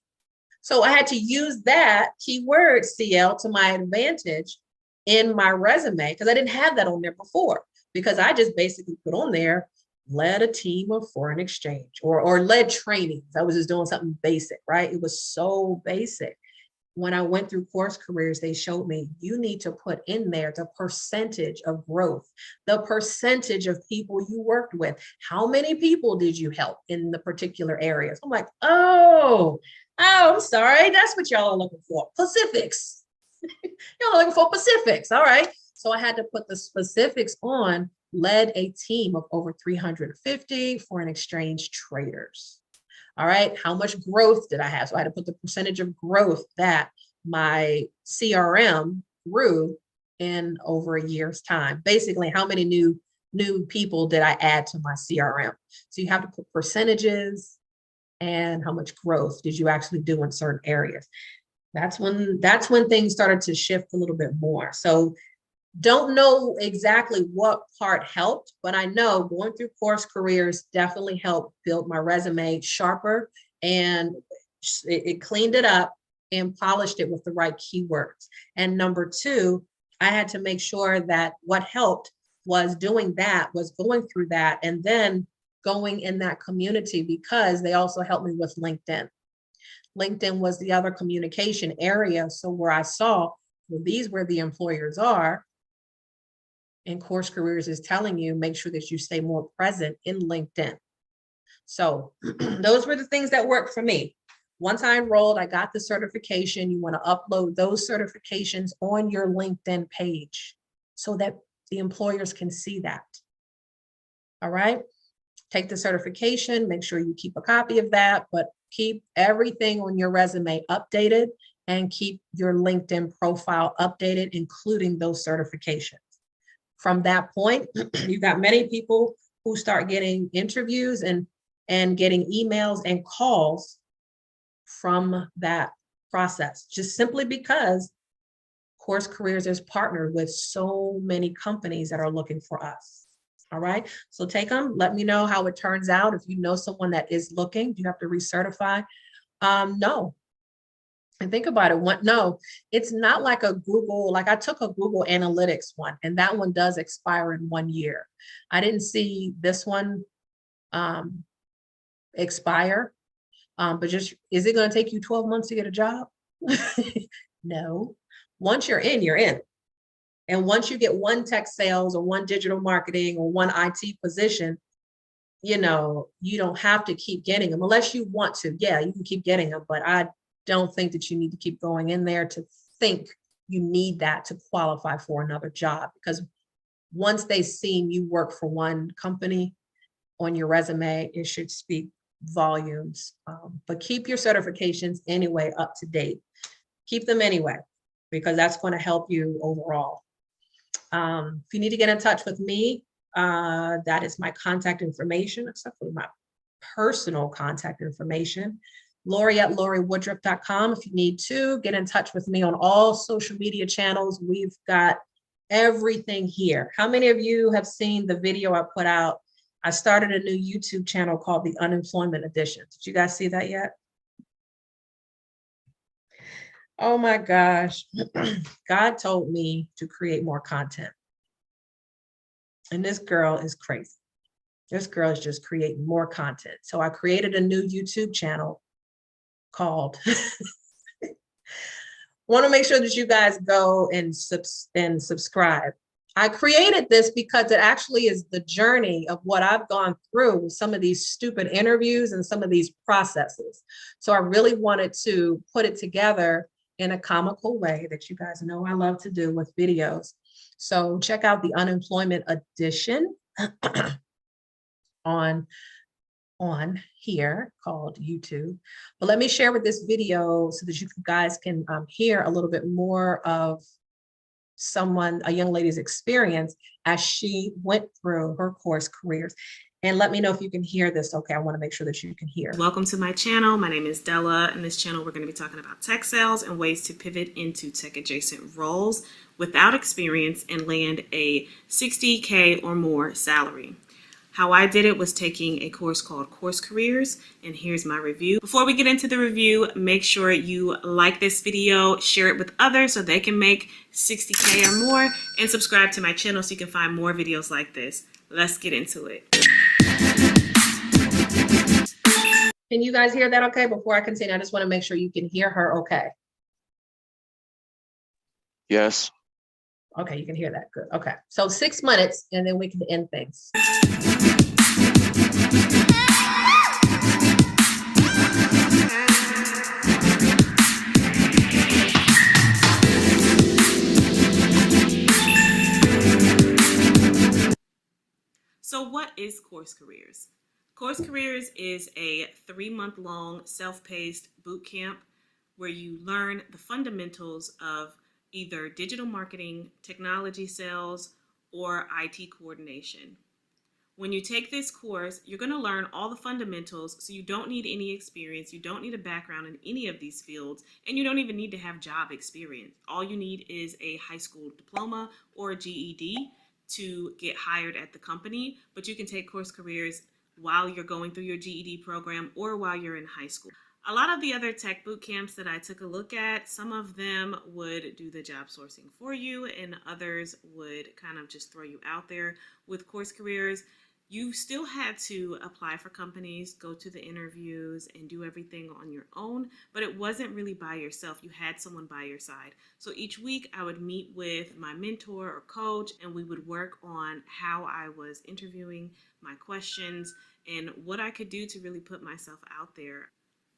So I had to use that keyword CL to my advantage in my resume because I didn't have that on there before, because I just basically put on there, led a team of foreign exchange or led trainings. I was just doing something basic, right? It was so basic. When I went through Course Careers, they showed me you need to put in there the percentage of growth, the percentage of people you worked with. How many people did you help in the particular areas? I'm like, oh, I'm sorry. That's what y'all are looking for. Pacifics. Y'all are looking for Pacifics. All right. So I had to put the specifics on, led a team of over 350 foreign exchange traders. All right, how much growth did I have? So I had to put the percentage of growth that my CRM grew in over a year's time. Basically, how many new people did I add to my CRM? So you have to put percentages and how much growth did you actually do in certain areas. That's when things started to shift a little bit more. So don't know exactly what part helped, but I know going through Course Careers definitely helped build my resume sharper, and it cleaned it up and polished it with the right keywords. And number two, I had to make sure that what helped was doing that, was going through that, and then going in that community, because they also helped me with LinkedIn. LinkedIn was the other communication area. So where I saw, well, these where the employers are, and Course Careers is telling you, make sure that you stay more present in LinkedIn. So those were the things that worked for me. Once I enrolled, I got the certification. You want to upload those certifications on your LinkedIn page so that the employers can see that. All right. Take the certification, make sure you keep a copy of that, but keep everything on your resume updated and keep your LinkedIn profile updated, including those certifications. From that point, you've got many people who start getting interviews and getting emails and calls from that process, just simply because Course Careers is partnered with so many companies that are looking for us. All right. So take them. Let me know how it turns out. If you know someone that is looking, do you have to recertify? No. And think about it. No, it's not like a Google, like I took a Google Analytics one, and that one does expire in 1 year. I didn't see this one expire, but just, is it going to take you 12 months to get a job? No. Once you're in, you're in. And once you get one tech sales or one digital marketing or one IT position, you don't have to keep getting them unless you want to. Yeah, you can keep getting them, but I don't think that you need to keep going in there to think you need that to qualify for another job, because once they've seen you work for one company on your resume, it should speak volumes. But keep your certifications anyway up to date. Keep them anyway, because that's going to help you overall. If you need to get in touch with me, that is my contact information, except for my personal contact information. Lorie at LorieWoodruff.com. If you need to get in touch with me on all social media channels, we've got everything here. How many of you have seen the video I put out? I started a new YouTube channel called The Unemployment Edition. Did you guys see that yet? Oh my gosh. God told me to create more content. And this girl is crazy. This girl is just creating more content. So I created a new YouTube channel called, want to make sure that you guys go and subscribe. I created this because it actually is the journey of what I've gone through with some of these stupid interviews and some of these processes. So I really wanted to put it together in a comical way that you guys know I love to do with videos. So check out the unemployment edition on here called YouTube. But let me share with this video so that you guys can hear a little bit more of a young lady's experience as she went through her course careers. And let me know if you can hear this. Okay, I want to make sure that you can hear. Welcome to my channel. My name is Della. In this channel, we're going to be talking about tech sales and ways to pivot into tech adjacent roles without experience and land a $60K or more salary. How I did it was taking a course called Course Careers, and here's my review. Before we get into the review, make sure you like this video, share it with others so they can make $60K or more, and subscribe to my channel so you can find more videos like this. Let's get into it. Can you guys hear that okay? Before I continue, I just want to make sure you can hear her okay. Yes. Okay, you can hear that. Good. Okay. So 6 minutes and then we can end things. So what is Course Careers? Course Careers is a 3-month-long self-paced boot camp where you learn the fundamentals of either digital marketing, technology sales, or IT coordination. When you take this course, you're going to learn all the fundamentals, so you don't need any experience, you don't need a background in any of these fields, and you don't even need to have job experience. All you need is a high school diploma or a GED to get hired at the company, but you can take Course Careers while you're going through your GED program or while you're in high school. A lot of the other tech boot camps that I took a look at, some of them would do the job sourcing for you and others would kind of just throw you out there. With Course Careers, you still had to apply for companies, go to the interviews, and do everything on your own, but it wasn't really by yourself. You had someone by your side. So each week I would meet with my mentor or coach, and we would work on how I was interviewing, my questions, and what I could do to really put myself out there.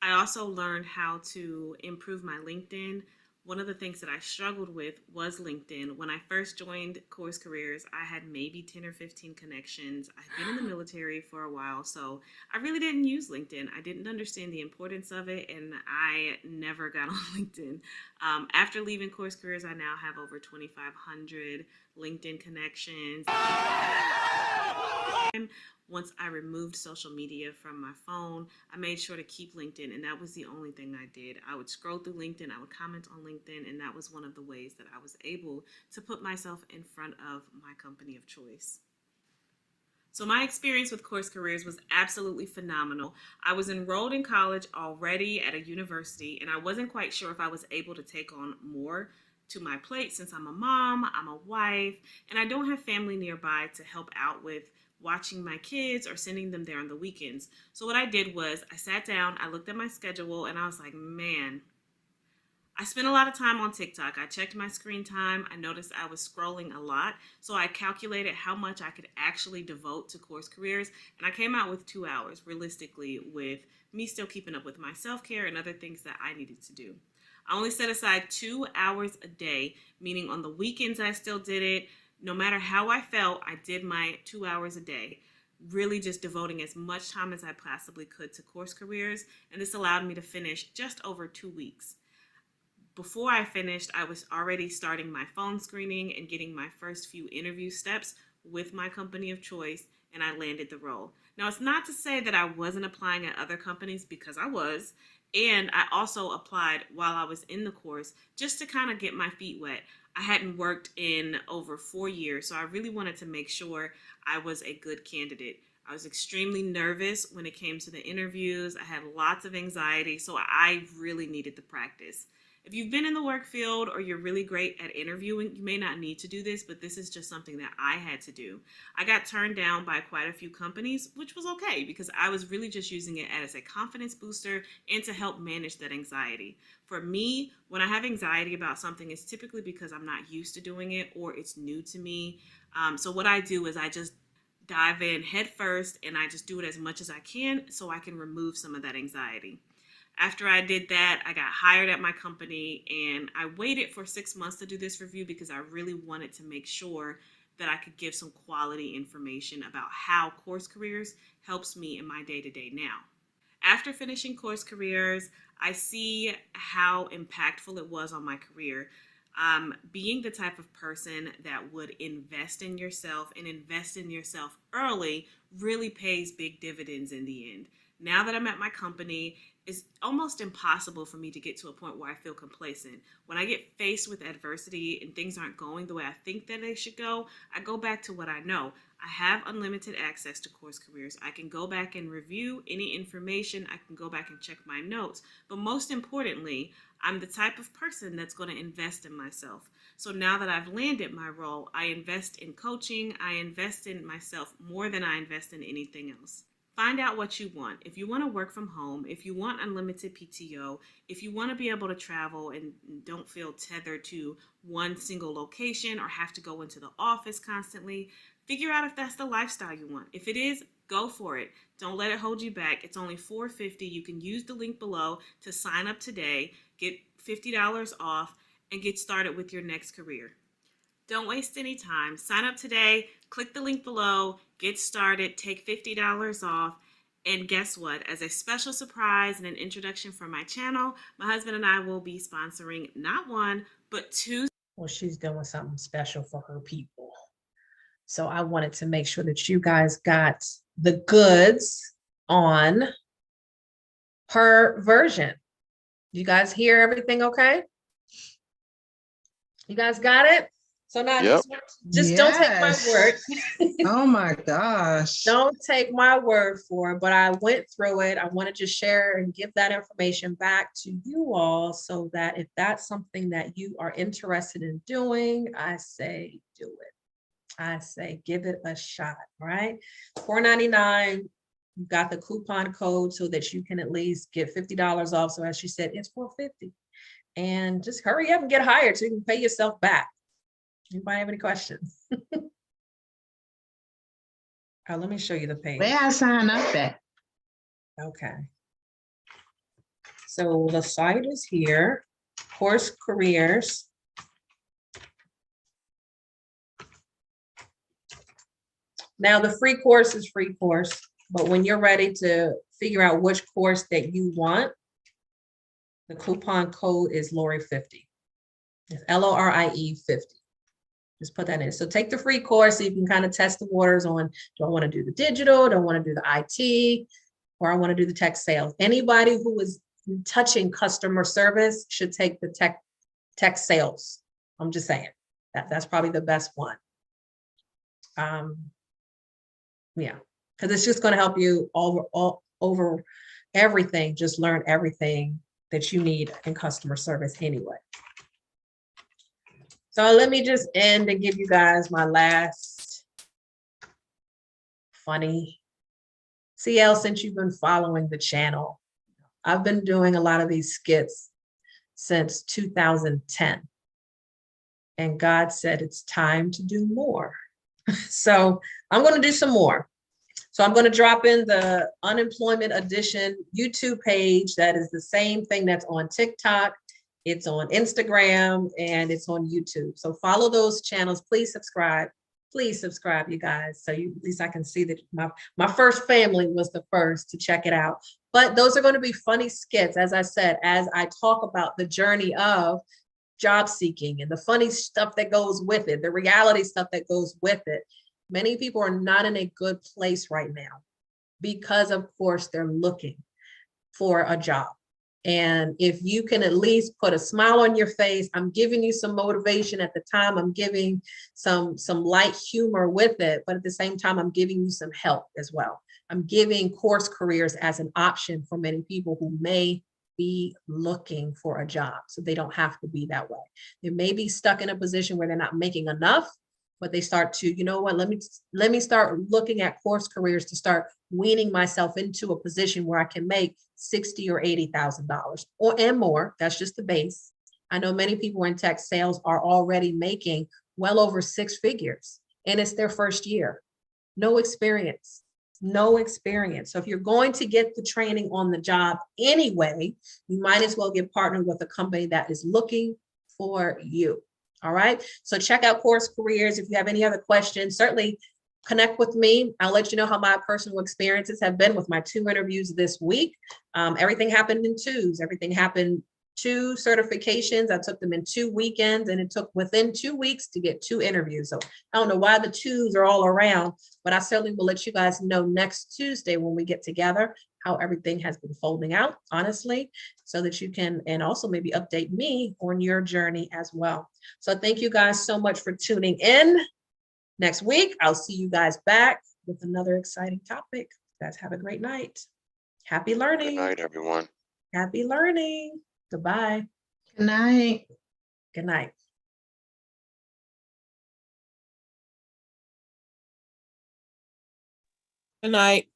I also learned how to improve my LinkedIn. One of the things that I struggled with was LinkedIn. When I first joined Course Careers, I had maybe 10 or 15 connections. I've been in the military for a while, so I really didn't use LinkedIn. I didn't understand the importance of it, and I never got on LinkedIn. After leaving Course Careers, I now have over 2,500 LinkedIn connections. Once I removed social media from my phone, I made sure to keep LinkedIn, and that was the only thing I did. I would scroll through LinkedIn, I would comment on LinkedIn, and that was one of the ways that I was able to put myself in front of my company of choice. So my experience with Course Careers was absolutely phenomenal. I was enrolled in college already at a university, and I wasn't quite sure if I was able to take on more to my plate since I'm a mom, I'm a wife, and I don't have family nearby to help out with watching my kids or sending them there on the weekends. So what I did was I sat down, I looked at my schedule, and I was like, man, I spent a lot of time on TikTok. I checked my screen time. I noticed I was scrolling a lot. So I calculated how much I could actually devote to Course Careers. And I came out with 2 hours realistically, with me still keeping up with my self-care and other things that I needed to do. I only set aside 2 hours a day, meaning on the weekends I still did it. No matter how I felt, I did my 2 hours a day, really just devoting as much time as I possibly could to Course Careers, and this allowed me to finish just over 2 weeks. Before I finished, I was already starting my phone screening and getting my first few interview steps with my company of choice, and I landed the role. Now, it's not to say that I wasn't applying at other companies, because I was, and I also applied while I was in the course just to kind of get my feet wet. I hadn't worked in over 4 years, so I really wanted to make sure I was a good candidate. I was extremely nervous when it came to the interviews. I had lots of anxiety, so I really needed the practice. If you've been in the work field or you're really great at interviewing, you may not need to do this, but this is just something that I had to do. I got turned down by quite a few companies, which was okay because I was really just using it as a confidence booster and to help manage that anxiety. For me, when I have anxiety about something, it's typically because I'm not used to doing it or it's new to me. So what I do is I just dive in head first and I just do it as much as I can so I can remove some of that anxiety. After I did that, I got hired at my company and I waited for 6 months to do this review because I really wanted to make sure that I could give some quality information about how Course Careers helps me in my day-to-day now. After finishing Course Careers, I see how impactful it was on my career. Being the type of person that would invest in yourself and invest in yourself early really pays big dividends in the end. Now that I'm at my company, it's almost impossible for me to get to a point where I feel complacent. When I get faced with adversity and things aren't going the way I think that they should go, I go back to what I know. I have unlimited access to Course Careers. I can go back and review any information. I can go back and check my notes. But most importantly, I'm the type of person that's going to invest in myself. So now that I've landed my role, I invest in coaching. I invest in myself more than I invest in anything else. Find out what you want. If you want to work from home, if you want unlimited PTO, if you want to be able to travel and don't feel tethered to one single location or have to go into the office constantly, figure out if that's the lifestyle you want. If it is, go for it. Don't let it hold you back. It's only $4.50. You can use the link below to sign up today, get $50 off, and get started with your next career. Don't waste any time. Sign up today, click the link below, get started, take $50 off, and guess what? As a special surprise and an introduction for my channel, my husband and I will be sponsoring not one, but two. Well, she's doing something special for her people. So I wanted to make sure that you guys got the goods on her version. You guys hear everything okay? You guys got it? So now Yep. just don't take my word. Oh my gosh. Don't take my word for it, but I went through it. I want to just share and give that information back to you all so that if that's something that you are interested in doing, I say do it. I say give it a shot, right? $4.99. You got the coupon code so that you can at least get $50 off. So as she said, it's $4.50. And just hurry up and get hired so you can pay yourself back. Anybody have any questions? Let me show you the page. Where I sign up at? Okay. So the site is here, Course Careers. Now the free course is free course, but when you're ready to figure out which course that you want, the coupon code is Lorie50. It's Lorie 50. Just put that in. So take the free course so you can kind of test the waters on, do I want to do the digital, do I want to do the IT, or I want to do the tech sales. Anybody who is touching customer service should take the tech sales. I'm just saying that's probably the best one. Yeah, because it's just going to help you over everything. Just learn everything that you need in customer service anyway. So let me just end and give you guys my last funny. CL, since you've been following the channel, I've been doing a lot of these skits since 2010. And God said it's time to do more. So I'm going to do some more. So I'm going to drop in the Unemployment Edition YouTube page. That is the same thing that's on TikTok. It's on Instagram and it's on YouTube. So follow those channels. Please subscribe. Please subscribe, you guys. So at least I can see that my first family was the first to check it out. But those are going to be funny skits, as I said, as I talk about the journey of job seeking and the funny stuff that goes with it, the reality stuff that goes with it. Many people are not in a good place right now because, of course, they're looking for a job. And if you can at least put a smile on your face, I'm giving you some motivation at the time. I'm giving some light humor with it, but at the same time, I'm giving you some help as well. I'm giving Course Careers as an option for many people who may be looking for a job. So they don't have to be that way. They may be stuck in a position where they're not making enough, but they start to, you know what, let me start looking at course careers to start weaning myself into a position where I can make $60,000 or $80,000 and more. That's just the base. I know many people in tech sales are already making well over 6 figures, and it's their first year. No experience. So if you're going to get the training on the job anyway, you might as well get partnered with a company that is looking for you. All right. So check out Course Careers. If you have any other questions, certainly connect with me. I'll let you know how my personal experiences have been with my 2 interviews this week. Everything happened in 2s. Everything happened 2 certifications. I took them in 2 weekends, and it took within 2 weeks to get 2 interviews. So I don't know why the 2s are all around, but I certainly will let you guys know next Tuesday when we get together how everything has been folding out, honestly, so that you can, and also maybe update me on your journey as well. So thank you guys so much for tuning in. Next week, I'll see you guys back with another exciting topic. You guys have a great night. Happy learning. Good night, everyone. Happy learning. Goodbye. Good night. Good night. Good night.